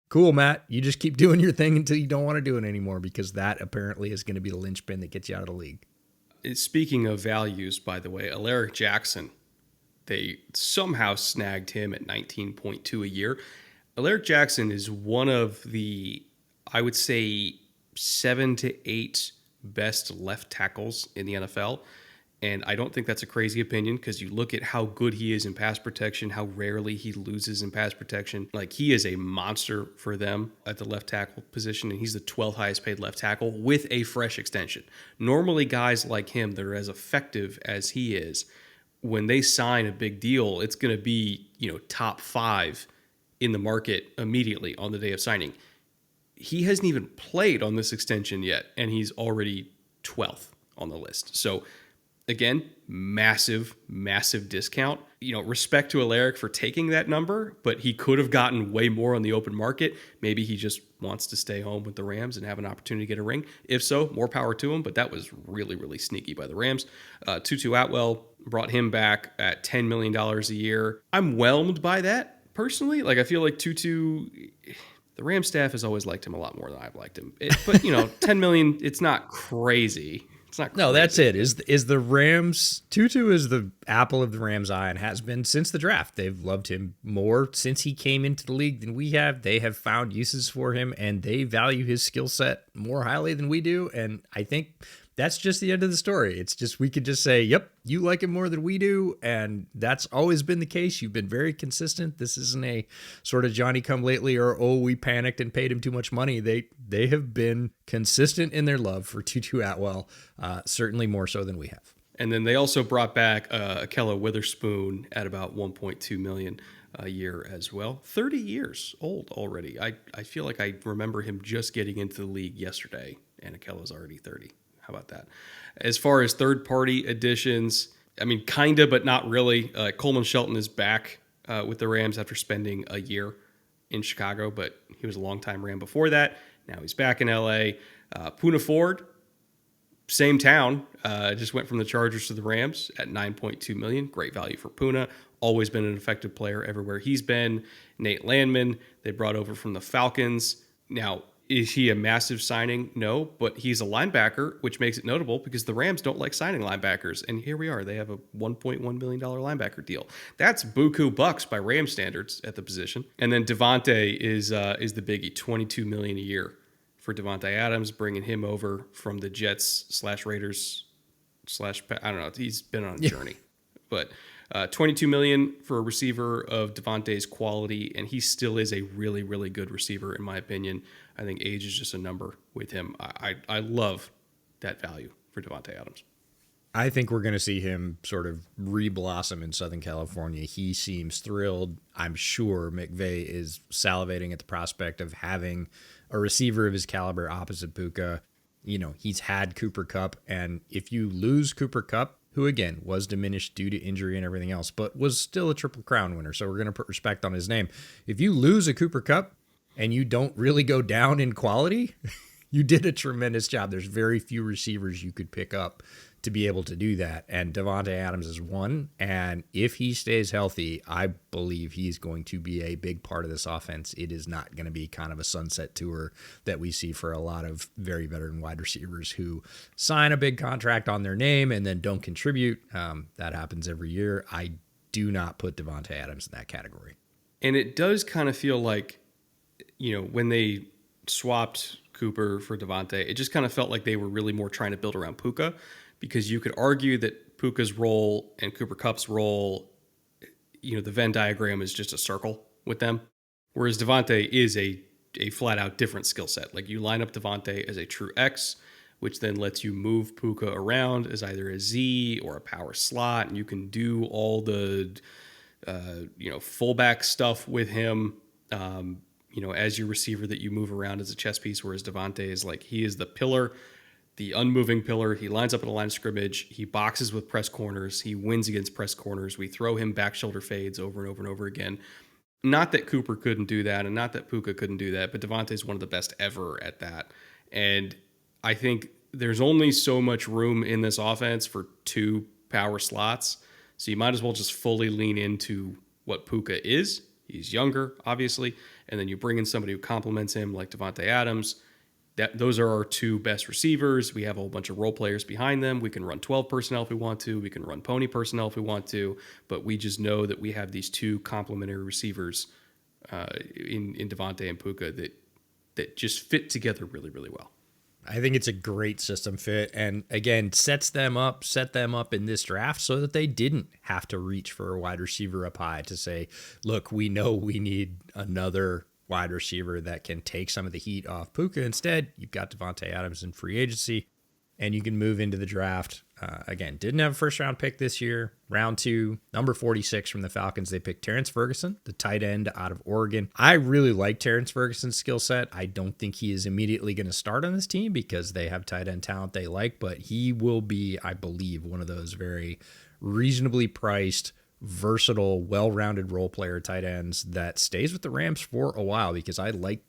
cool, Matt. You just keep doing your thing until you don't want to do it anymore because that apparently is going to be the linchpin that gets you out of the league. Speaking of values, by the way, Alaric Jackson, they somehow snagged him at 19.2 a year. Alaric Jackson is one of the, I would say, 7 to 8 best left tackles in the NFL. And I don't think that's a crazy opinion because you look at how good he is in pass protection, how rarely he loses in pass protection. Like, he is a monster for them at the left tackle position, and he's the 12th highest paid left tackle with a fresh extension. Normally, guys like him that are as effective as he is, when they sign a big deal, it's going to be, top 5 in the market immediately on the day of signing. He hasn't even played on this extension yet, and he's already 12th on the list. So, again, massive discount. Respect to Alaric for taking that number, but he could have gotten way more on the open market. Maybe he just wants to stay home with the Rams and have an opportunity to get a ring. If so, more power to him, but that was really, really sneaky by the Rams. Tutu Atwell brought him back at $10 million a year. I'm whelmed by that, personally. I feel like Tutu... The Rams staff has always liked him a lot more than I've liked him. But, $10 million, it's not crazy. It's not crazy. No, that's it. Is the Rams... Tutu is the apple of the Rams' eye and has been since the draft. They've loved him more since he came into the league than we have. They have found uses for him, and they value his skill set more highly than we do. And I think that's just the end of the story. It's just, we could just say, yep, you like him more than we do. And that's always been the case. You've been very consistent. This isn't a sort of Johnny come lately or, oh, we panicked and paid him too much money. They have been consistent in their love for Tutu Atwell, certainly more so than we have. And then they also brought back Akella Witherspoon at about $1.2 million a year as well. 30 years old already. I feel like I remember him just getting into the league yesterday, and Akella's already 30. How about that? As far as third-party additions, kind of, but not really. Coleman Shelton is back with the Rams after spending a year in Chicago, but he was a longtime Ram before that. Now he's back in L.A. Poona Ford, same town, just went from the Chargers to the Rams at $9.2 million. Great value for Poona. Always been an effective player everywhere he's been. Nate Landman, they brought over from the Falcons. Now, is he a massive signing? No, but he's a linebacker, which makes it notable because the Rams don't like signing linebackers. And here we are. They have a $1.1 million linebacker deal. That's buku bucks by Ram standards at the position. And then Davante is the biggie, $22 million a year for Davante Adams, bringing him over from the Jets / Raiders / I don't know. He's been on a journey. But $22 million for a receiver of Davante's quality, and he still is a really, really good receiver, in my opinion. I think age is just a number with him. I love that value for Davante Adams. I think we're going to see him sort of re-blossom in Southern California. He seems thrilled. I'm sure McVay is salivating at the prospect of having a receiver of his caliber opposite Puka. He's had Cooper Kupp, and if you lose Cooper Kupp, who again was diminished due to injury and everything else, but was still a Triple Crown winner, so we're going to put respect on his name. If you lose a Cooper Kupp and you don't really go down in quality, you did a tremendous job. There's very few receivers you could pick up to be able to do that. And Davante Adams is one. And if he stays healthy, I believe he's going to be a big part of this offense. It is not going to be kind of a sunset tour that we see for a lot of very veteran wide receivers who sign a big contract on their name and then don't contribute. That happens every year. I do not put Davante Adams in that category. And it does kind of feel like, when they swapped Cooper for Davante, it just kind of felt like they were really more trying to build around Puka, because you could argue that Puka's role and Cooper Kupp's role, the Venn diagram is just a circle with them, whereas Davante is a flat out different skill set. Like, you line up Davante as a true X, which then lets you move Puka around as either a Z or a power slot, and you can do all the fullback stuff with him. As your receiver that you move around as a chess piece, whereas Davante is like, he is the pillar, the unmoving pillar. He lines up in a line of scrimmage. He boxes with press corners. He wins against press corners. We throw him back shoulder fades over and over and over again. Not that Cooper couldn't do that, and not that Puka couldn't do that, but Davante is one of the best ever at that. And I think there's only so much room in this offense for two power slots, so you might as well just fully lean into what Puka is. He's younger, obviously, and then you bring in somebody who complements him like Davante Adams. Those are our two best receivers. We have a whole bunch of role players behind them. We can run 12 personnel if we want to. We can run pony personnel if we want to. But we just know that we have these two complementary receivers in Davante and Puka that just fit together really, really well. I think it's a great system fit, and again, set them up in this draft so that they didn't have to reach for a wide receiver up high to say, look, we know we need another wide receiver that can take some of the heat off Puka. Instead, you've got Davante Adams in free agency, and you can move into the draft. Again, didn't have a first-round pick this year. Round 2, number 46 from the Falcons, they picked Terrence Ferguson, the tight end out of Oregon. I really like Terrence Ferguson's skill set. I don't think he is immediately going to start on this team because they have tight end talent they like, but he will be, I believe, one of those very reasonably priced, versatile, well-rounded role player tight ends that stays with the Rams for a while because I like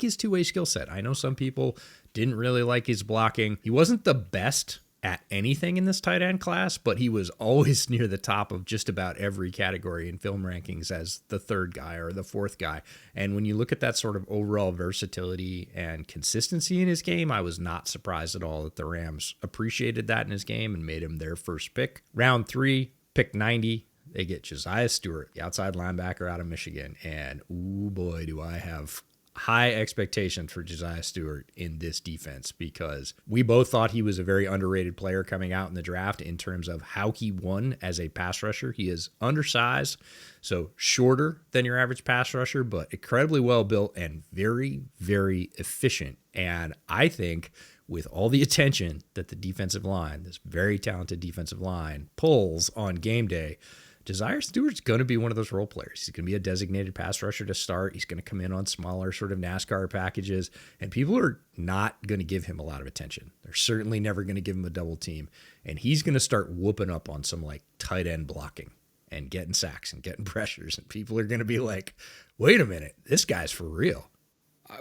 his two-way skill set. I know some people didn't really like his blocking. He wasn't the best at anything in this tight end class, but he was always near the top of just about every category in film rankings as the third guy or the fourth guy. And when you look at that sort of overall versatility and consistency in his game, I was not surprised at all that the Rams appreciated that in his game and made him their first pick. Round 3, pick 90. They get Josiah Stewart, the outside linebacker out of Michigan. And ooh boy, do I have high expectations for Josiah Stewart in this defense because we both thought he was a very underrated player coming out in the draft in terms of how he won as a pass rusher. He is undersized, so shorter than your average pass rusher, but incredibly well built and very, very efficient. And I think with all the attention that the defensive line, this very talented defensive line, pulls on game day, Josiah Stewart's going to be one of those role players. He's going to be a designated pass rusher to start. He's going to come in on smaller sort of NASCAR packages, and people are not going to give him a lot of attention. They're certainly never going to give him a double team, and he's going to start whooping up on some like tight end blocking and getting sacks and getting pressures, and people are going to be like, wait a minute, this guy's for real.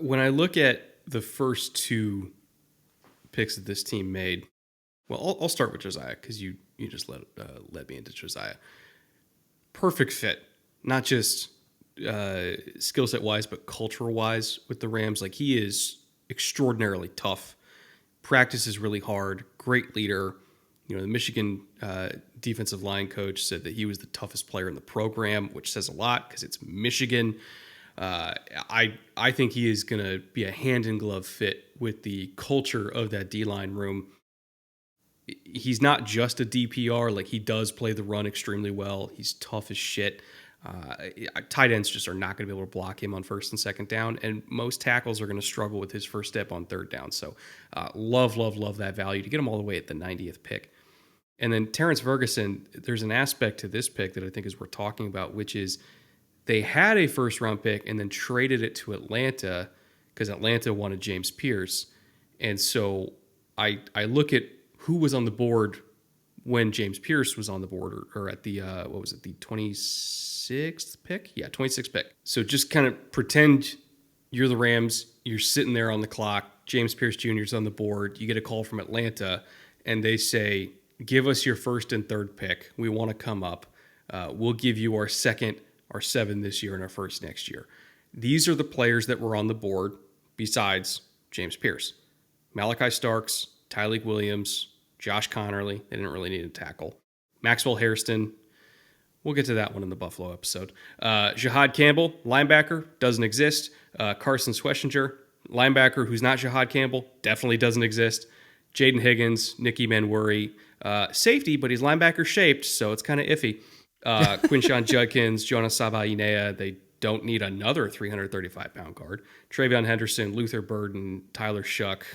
When I look at the first two picks that this team made, well, I'll start with Josiah because you just led me into Josiah. Perfect fit, not just skill set wise, but cultural wise with the Rams. Like, he is extraordinarily tough, practices really hard, great leader. The Michigan defensive line coach said that he was the toughest player in the program, which says a lot because it's Michigan. I think he is going to be a hand in glove fit with the culture of that D-line room. He's not just a DPR. Like, he does play the run extremely well. He's tough as shit. Tight ends just are not going to be able to block him on first and second down, and most tackles are going to struggle with his first step on third down. So love that value to get him all the way at the 90th pick. And then Terrence Ferguson, there's an aspect to this pick that I think is worth talking about, which is they had a first-round pick and then traded it to Atlanta because Atlanta wanted James Pierce. And so I look at who was on the board when James Pierce was on the board, or at the, the 26th pick? Yeah, 26th pick. So just kind of pretend you're the Rams, you're sitting there on the clock, James Pierce Jr. is on the board, you get a call from Atlanta, and they say, give us your first and third pick. We want to come up. We'll give you our second, our 7 this year, and our first next year. These are the players that were on the board besides James Pierce. Malachi Starks, Tyleik Williams, Josh Connerly. They didn't really need a tackle. Maxwell Hairston. We'll get to that one in the Buffalo episode. Jahad Campbell, linebacker, doesn't exist. Carson Schwessinger, linebacker who's not Jahad Campbell, definitely doesn't exist. Jaden Higgins, Nicky Manwuri, safety, but he's linebacker shaped, so it's kind of iffy. Quinshawn Judkins, Jonas Savainea, they don't need another 335-pound guard. Travion Henderson, Luther Burden, Tyler Shuck.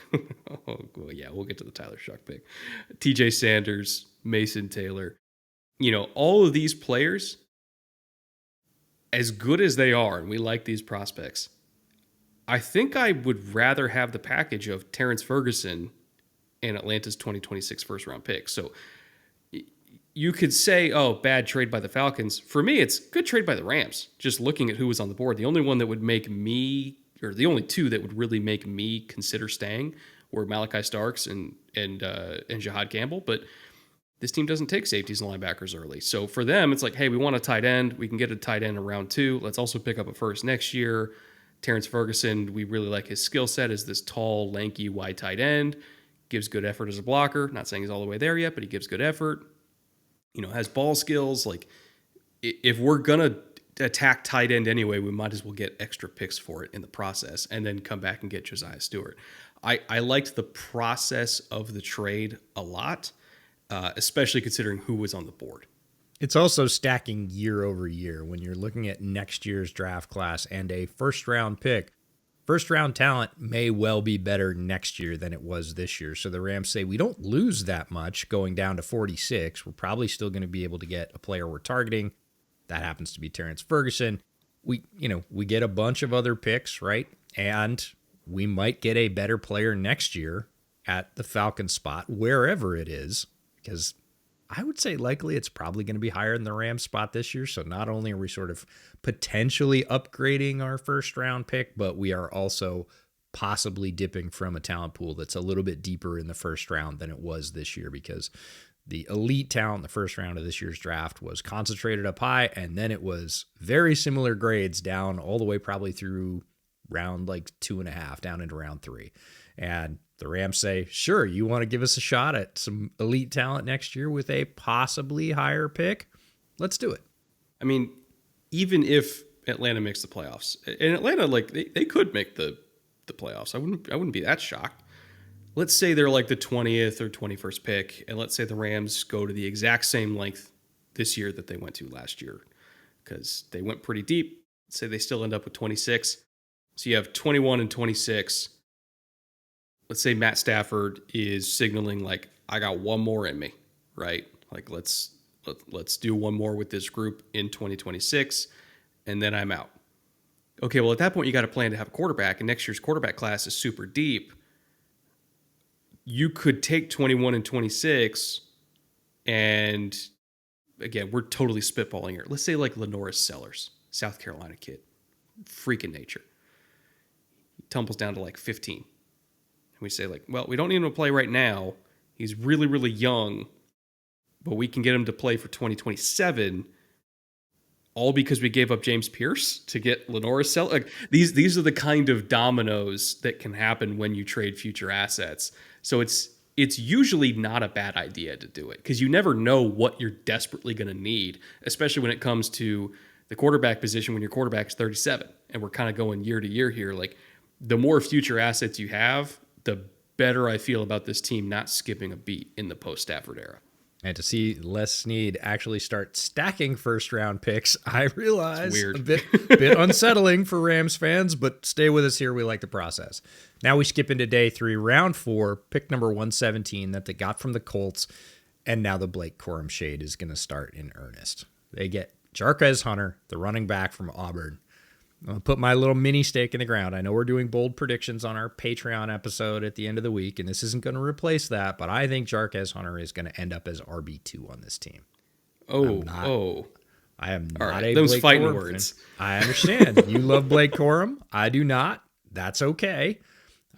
Oh, well, yeah, we'll get to the Tyler Shuck pick. TJ Sanders, Mason Taylor. All of these players, as good as they are, and we like these prospects, I think I would rather have the package of Terrence Ferguson and Atlanta's 2026 first-round pick. So you could say, oh, bad trade by the Falcons. For me, it's good trade by the Rams. Just looking at who was on the board, the only one that would make me, or the only two that would really make me consider staying were Malachi Starks and Jahad Campbell. But this team doesn't take safeties and linebackers early. So for them, it's like, hey, we want a tight end. We can get a tight end in round 2. Let's also pick up a first next year. Terrence Ferguson, we really like his skill set as this tall, lanky, wide tight end. Gives good effort as a blocker. Not saying he's all the way there yet, but he gives good effort. Has ball skills. Like, if we're going to attack tight end anyway, we might as well get extra picks for it in the process and then come back and get Josiah Stewart. I liked the process of the trade a lot, especially considering who was on the board. It's also stacking year over year when you're looking at next year's draft class and a first-round pick. First-round talent may well be better next year than it was this year. So the Rams say, we don't lose that much going down to 46. We're probably still going to be able to get a player we're targeting. That happens to be Terrence Ferguson. We get a bunch of other picks, right? And we might get a better player next year at the Falcons spot, wherever it is, because I would say likely it's probably going to be higher than the Rams spot this year. So not only are we sort of potentially upgrading our first round pick, but we are also possibly dipping from a talent pool that's a little bit deeper in the first round than it was this year, because the elite talent in the first round of this year's draft was concentrated up high, and then it was very similar grades down all the way probably through round like 2.5 down into round 3. And the Rams say, sure, you want to give us a shot at some elite talent next year with a possibly higher pick? Let's do it. I mean, even if Atlanta makes the playoffs, and Atlanta, like, they could make the playoffs. I wouldn't be that shocked. Let's say they're like the 20th or 21st pick, and let's say the Rams go to the exact same length this year that they went to last year, because they went pretty deep. Let's say they still end up with 26. So you have 21 and 26. Let's say Matt Stafford is signaling like, I got one more in me, right? Like, let's do one more with this group in 2026, and then I'm out. Okay, well, at that point, you got a plan to have a quarterback, and next year's quarterback class is super deep. You could take 21 and 26, and again, we're totally spitballing here. Let's say like Lenoris Sellers, South Carolina kid, freaking nature. He tumbles down to like 15. We say like, well, we don't need him to play right now. He's really, really young, but we can get him to play for 2027, all because we gave up James Pierce to get Lenoris Sellers. Like, these are the kind of dominoes that can happen when you trade future assets. So it's usually not a bad idea to do it, because you never know what you're desperately going to need, especially when it comes to the quarterback position when your quarterback's 37. And we're kind of going year to year here. Like, the more future assets you have, the better I feel about this team not skipping a beat in the post-Stafford era. And to see Les Snead actually start stacking first-round picks, I realize weird. a bit unsettling for Rams fans, but stay with us here. We like the process. Now we skip into day 3, round 4, pick number 117 that they got from the Colts, and now the Blake Corum shade is going to start in earnest. They get Jarquez Hunter, the running back from Auburn. I'll put my little mini stake in the ground. I know we're doing bold predictions on our Patreon episode at the end of the week, and this isn't going to replace that, but I think Jarquez Hunter is going to end up as RB2 on this team. I am not right, a those Blake fighting Corum words. fan. I understand. You love Blake Corum. I do not. That's okay.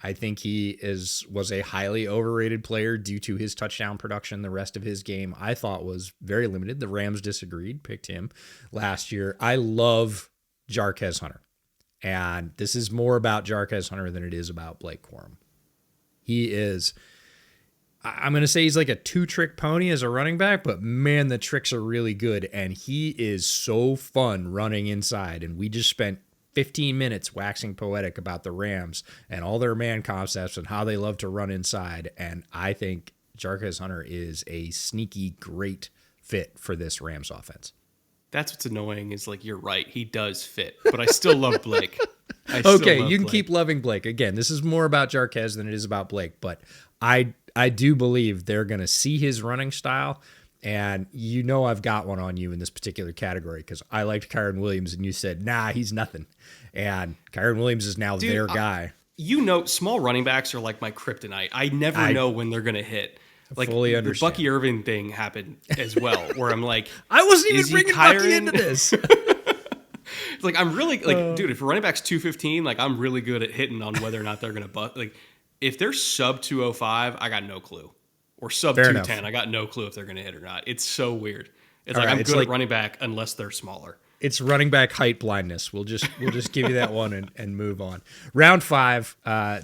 I think he was a highly overrated player due to his touchdown production. The rest of his game I thought was very limited. The Rams disagreed, picked him last year. I love Jarquez Hunter. And this is more about Jarquez Hunter than it is about Blake Corum. He is, I'm going to say he's like a two-trick pony as a running back, but man, the tricks are really good. And he is so fun running inside. And we just spent 15 minutes waxing poetic about the Rams and all their man concepts and how they love to run inside. And I think Jarquez Hunter is a sneaky, great fit for this Rams offense. That's what's annoying is like, you're right. He does fit, but I still love Blake. Okay, you can keep loving Blake. Again, this is more about Jarquez than it is about Blake, but I do believe they're going to see his running style, and you know I've got one on you in this particular category because I liked Kyren Williams, and you said, nah, he's nothing. And Kyren Williams is now their guy. Small running backs are like my kryptonite. I never know when they're going to hit. Like fully understand. The Bucky Irvin thing happened as well, where I'm like, I wasn't even bringing Bucky into this. It's like, I'm really like, dude, if a running back's 215, like I'm really good at hitting on whether or not they're going to like, if they're sub 205, I got no clue, or sub 210, I got no clue if they're going to hit or not. It's so weird. It's like, I'm good at running back unless they're smaller. It's running back height blindness. We'll just give you that one and move on. Round 5,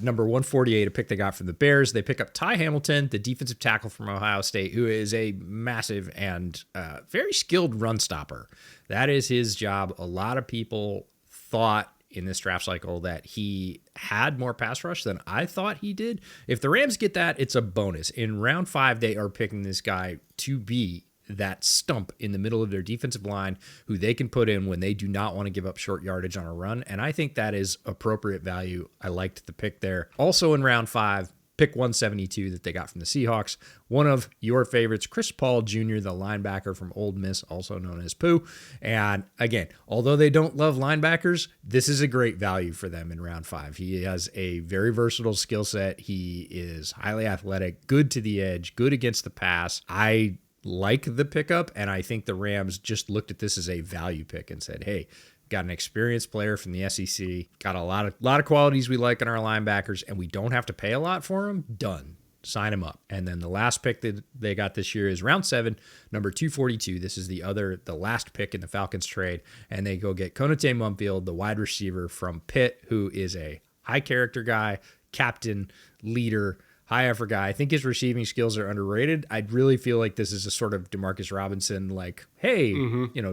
number 148, a pick they got from the Bears. They pick up Ty Hamilton, the defensive tackle from Ohio State, who is a massive and very skilled run stopper. That is his job. A lot of people thought in this draft cycle that he had more pass rush than I thought he did. If the Rams get that, it's a bonus. In round 5, they are picking this guy to be that stump in the middle of their defensive line who they can put in when they do not want to give up short yardage on a run. And I think that is appropriate value. I liked the pick there. Also in round 5, pick 172 that they got from the Seahawks. One of your favorites, Chris Paul Jr., the linebacker from Ole Miss, also known as Pooh. And again, although they don't love linebackers, this is a great value for them in round 5. He has a very versatile skill set. He is highly athletic, good to the edge, good against the pass. I like the pickup, and I think the Rams just looked at this as a value pick and said, hey, got an experienced player from the SEC, got a lot of qualities we like in our linebackers, and we don't have to pay a lot for him. Done. Sign him up. And then the last pick that they got this year is round 7, number 242. This is the last pick in the Falcons trade, and they go get Konate Mumfield, the wide receiver from Pitt, who is a high character guy, captain, leader, high effort guy. I think his receiving skills are underrated. I really feel like this is a sort of Demarcus Robinson, like, hey,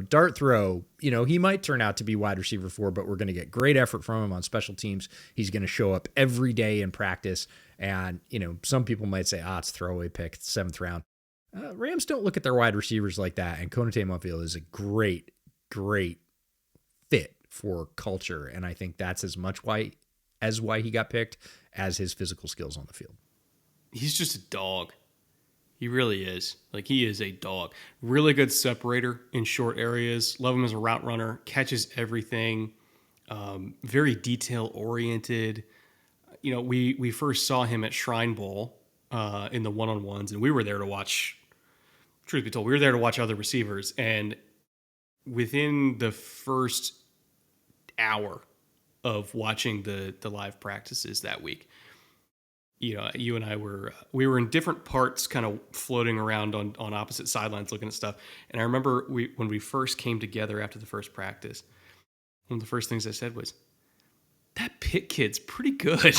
dart throw. He might turn out to be wide receiver 4, but we're going to get great effort from him on special teams. He's going to show up every day in practice. And, some people might say, it's a throwaway pick, 7th round. Rams don't look at their wide receivers like that. And Konate Mumfield is a great, great fit for culture. And I think that's as much why he got picked as his physical skills on the field. He's just a dog. He really is. Like, he is a dog. Really good separator in short areas. Love him as a route runner. Catches everything. Very detail-oriented. We first saw him at Shrine Bowl in the one-on-ones, and we were there to watch, truth be told, we were there to watch other receivers. And within the first hour of watching the live practices that week, you and I we were in different parts, kind of floating around on opposite sidelines looking at stuff. And I remember when we first came together after the first practice, one of the first things I said was, that Pitt kid's pretty good.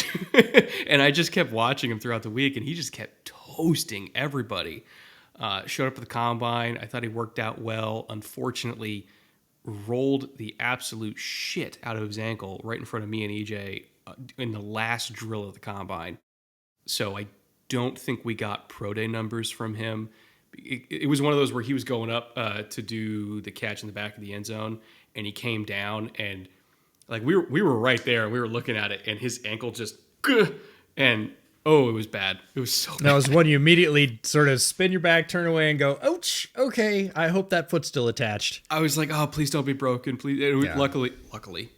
And I just kept watching him throughout the week, and he just kept toasting everybody. Showed up at the combine. I thought he worked out well. Unfortunately, rolled the absolute shit out of his ankle right in front of me and EJ in the last drill of the combine. So I don't think we got pro day numbers from him. It was one of those where he was going up to do the catch in the back of the end zone, and he came down, and like we were right there, and we were looking at it, and his ankle just and it was bad. It was so bad. That was when you immediately sort of spin your back, turn away, and go, ouch, okay, I hope that foot's still attached. I was like, please don't be broken, please. Yeah. Luckily,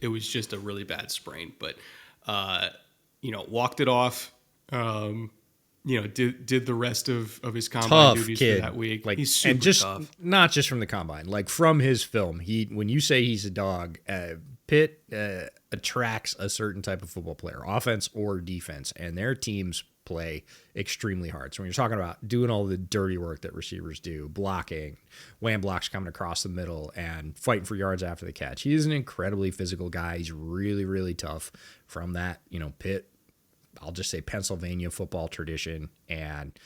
it was just a really bad sprain, but walked it off. Did the rest of his combine duties for that week. Like, he's super and just tough. Not just from the combine, like from his film. When you say he's a dog, Pitt attracts a certain type of football player, offense or defense, and their teams play extremely hard. So when you're talking about doing all the dirty work that receivers do, blocking, wham blocks coming across the middle, and fighting for yards after the catch, he is an incredibly physical guy. He's really, really tough from that, Pitt, I'll just say Pennsylvania football tradition. And,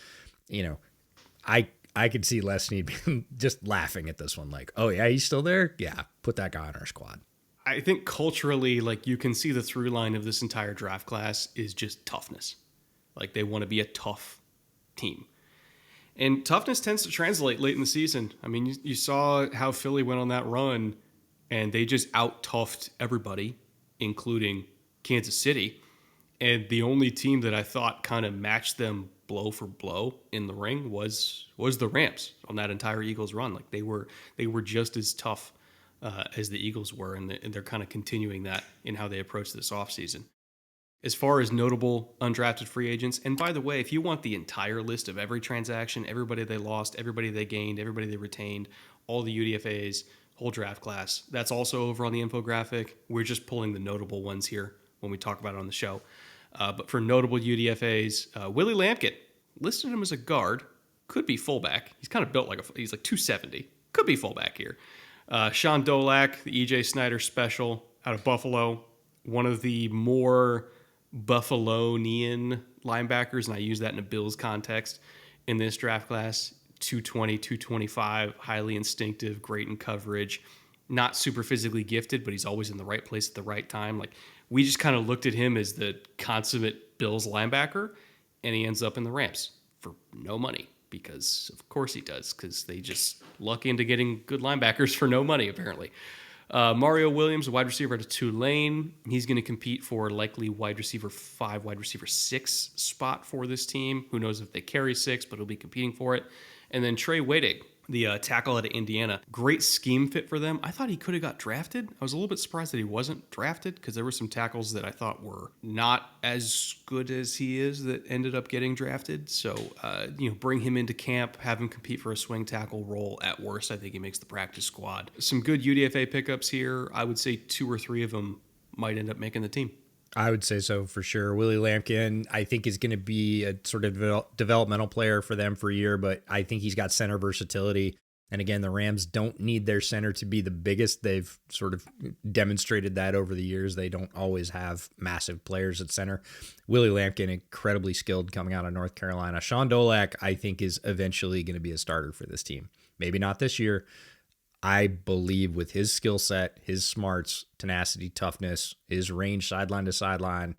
I could see Les Snead just laughing at this one, like, oh yeah, he's still there? Yeah, put that guy on our squad. I think culturally, like, you can see the through line of this entire draft class is just toughness. Like, they want to be a tough team. And toughness tends to translate late in the season. I mean, you saw how Philly went on that run, and they just out-toughed everybody, including Kansas City. And the only team that I thought kind of matched them blow for blow in the ring was the Rams on that entire Eagles run. Like, they were just as tough as the Eagles were, and they're kind of continuing that in how they approach this offseason. As far as notable undrafted free agents, and by the way, if you want the entire list of every transaction, everybody they lost, everybody they gained, everybody they retained, all the UDFAs, whole draft class, that's also over on the infographic. We're just pulling the notable ones here when we talk about it on the show. But for notable UDFAs, Willie Lampkin, listed him as a guard, could be fullback. He's kind of built he's like 270, could be fullback here. Sean Dolak, the EJ Snyder special out of Buffalo, one of the more Buffalonian linebackers, and I use that in a Bills context in this draft class. 220, 225, highly instinctive, great in coverage, not super physically gifted, but he's always in the right place at the right time. Like, we just kind of looked at him as the consummate Bills linebacker, and he ends up in the Rams for no money, because of course he does, because they just luck into getting good linebackers for no money, apparently. Mario Williams, a wide receiver at Tulane. He's going to compete for likely wide receiver 5, wide receiver 6 spot for this team. Who knows if they carry 6, but he'll be competing for it. And then Trey Waydig, the tackle out of Indiana. Great scheme fit for them. I thought he could have got drafted. I was a little bit surprised that he wasn't drafted, because there were some tackles that I thought were not as good as he is that ended up getting drafted. So, bring him into camp, have him compete for a swing tackle role. At worst, I think he makes the practice squad. Some good UDFA pickups here. I would say 2 or 3 of them might end up making the team. I would say so for sure. Willie Lampkin, I think, is going to be a sort of developmental player for them for a year, but I think he's got center versatility. And again, the Rams don't need their center to be the biggest. They've sort of demonstrated that over the years. They don't always have massive players at center. Willie Lampkin, incredibly skilled coming out of North Carolina. Sean Dolak, I think, is eventually going to be a starter for this team. Maybe not this year. I believe with his skill set, his smarts, tenacity, toughness, his range sideline to sideline,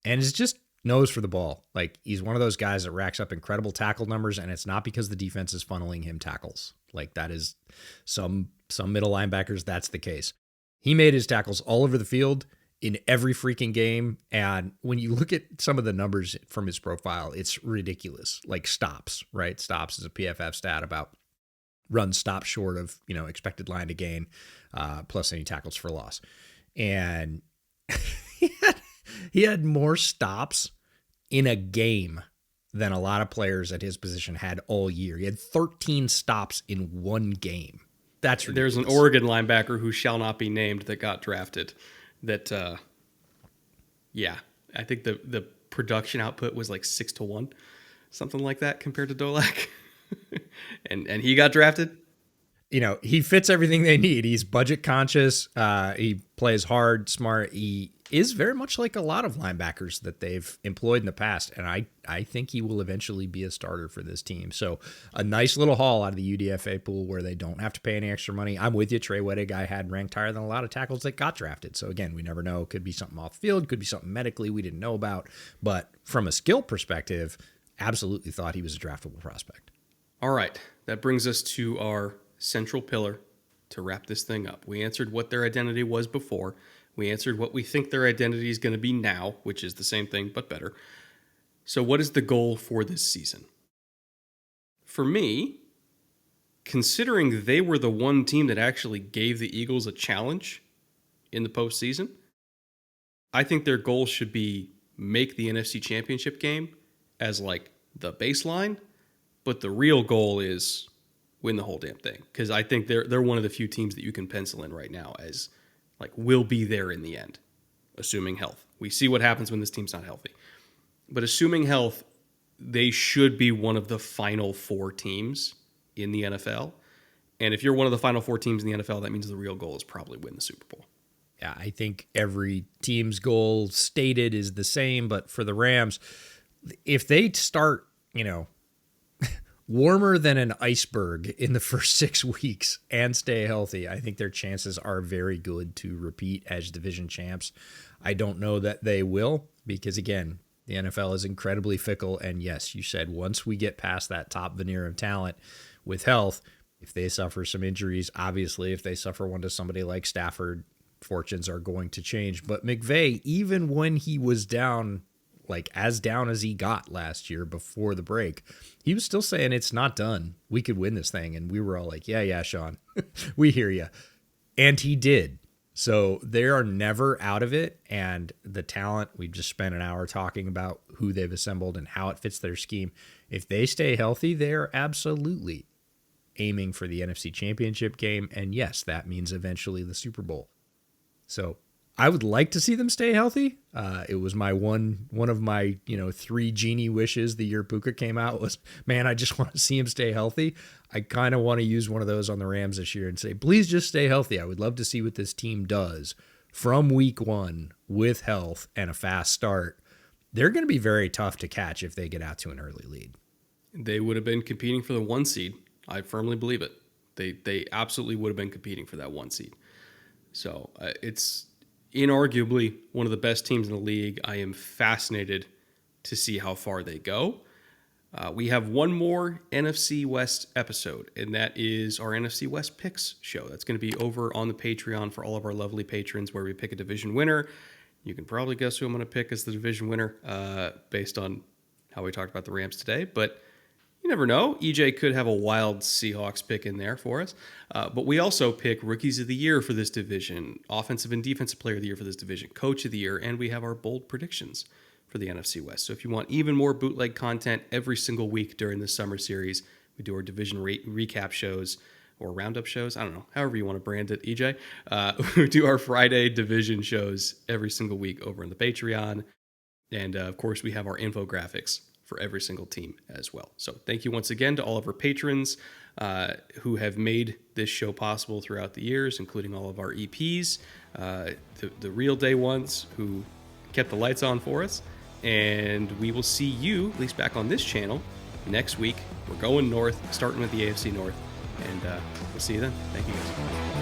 and his just nose for the ball. Like, he's one of those guys that racks up incredible tackle numbers, and it's not because the defense is funneling him tackles. Like, that is some middle linebackers, that's the case. He made his tackles all over the field in every freaking game, and when you look at some of the numbers from his profile, it's ridiculous. Like stops, right? Stops is a PFF stat about runs stop short of, expected line to gain, plus any tackles for loss. And he had more stops in a game than a lot of players at his position had all year. He had 13 stops in one game. That's ridiculous. There's an Oregon linebacker who shall not be named that got drafted that, I think the production output was like 6-1, something like that compared to Dolak. and he got drafted. He fits everything they need. He's budget conscious. He plays hard, smart. He is very much like a lot of linebackers that they've employed in the past. And I think he will eventually be a starter for this team. So a nice little haul out of the UDFA pool where they don't have to pay any extra money. I'm with you. Trey Waydig, I had ranked higher than a lot of tackles that got drafted. So again, we never know. Could be something off the field. Could be something medically we didn't know about. But from a skill perspective, absolutely thought he was a draftable prospect. All right, that brings us to our central pillar to wrap this thing up. We answered what their identity was before. We answered what we think their identity is going to be now, which is the same thing but better. So what is the goal for this season? For me, considering they were the one team that actually gave the Eagles a challenge in the postseason, I think their goal should be make the NFC Championship game as like the baseline. But the real goal is win the whole damn thing, because I think they're one of the few teams that you can pencil in right now as like will be there in the end, assuming health. We see what happens when this team's not healthy. But assuming health, they should be one of the final 4 teams in the NFL. And if you're one of the final 4 teams in the NFL, that means the real goal is probably win the Super Bowl. Yeah, I think every team's goal stated is the same, but for the Rams, if they start, warmer than an iceberg in the first 6 weeks and stay healthy, I think their chances are very good to repeat as division champs. I don't know that they will because, again, the NFL is incredibly fickle. And yes, you said once we get past that top veneer of talent with health, if they suffer some injuries, obviously, if they suffer one to somebody like Stafford, fortunes are going to change. But McVay, even when he was down, like as down as he got last year before the break, he was still saying it's not done. We could win this thing. And we were all like, yeah, Sean, we hear you. And he did. So they are never out of it. And the talent, we've just spent an hour talking about who they've assembled and how it fits their scheme. If they stay healthy, they're absolutely aiming for the NFC Championship game. And yes, that means eventually the Super Bowl. So I would like to see them stay healthy. It was my one of my 3 genie wishes the year Puka came out was, man, I just want to see him stay healthy. I kind of want to use one of those on the Rams this year and say, please just stay healthy. I would love to see what this team does from week 1 with health and a fast start. They're going to be very tough to catch if they get out to an early lead. They would have been competing for the 1 seed. I firmly believe it. They absolutely would have been competing for that 1 seed. So it's inarguably one of the best teams in the league. I am fascinated to see how far they go. We have one more NFC West episode, and that is our NFC West picks show. That's going to be over on the Patreon for all of our lovely patrons, where we pick a division winner. You can probably guess who I'm going to pick as the division winner based on how we talked about the Rams today, but you never know. EJ could have a wild Seahawks pick in there for us. But we also pick Rookies of the Year for this division, Offensive and Defensive Player of the Year for this division, Coach of the Year, and we have our bold predictions for the NFC West. So if you want even more bootleg content every single week during the summer series, we do our division recap shows or roundup shows. I don't know, however you want to brand it, EJ. We do our Friday division shows every single week over on the Patreon. And of course, we have our infographics for every single team as well. So thank you once again to all of our patrons who have made this show possible throughout the years, including all of our EPs, the real day ones who kept the lights on for us. And we will see you, at least back on this channel, next week. We're going north, starting with the AFC North, and we'll see you then. Thank you guys.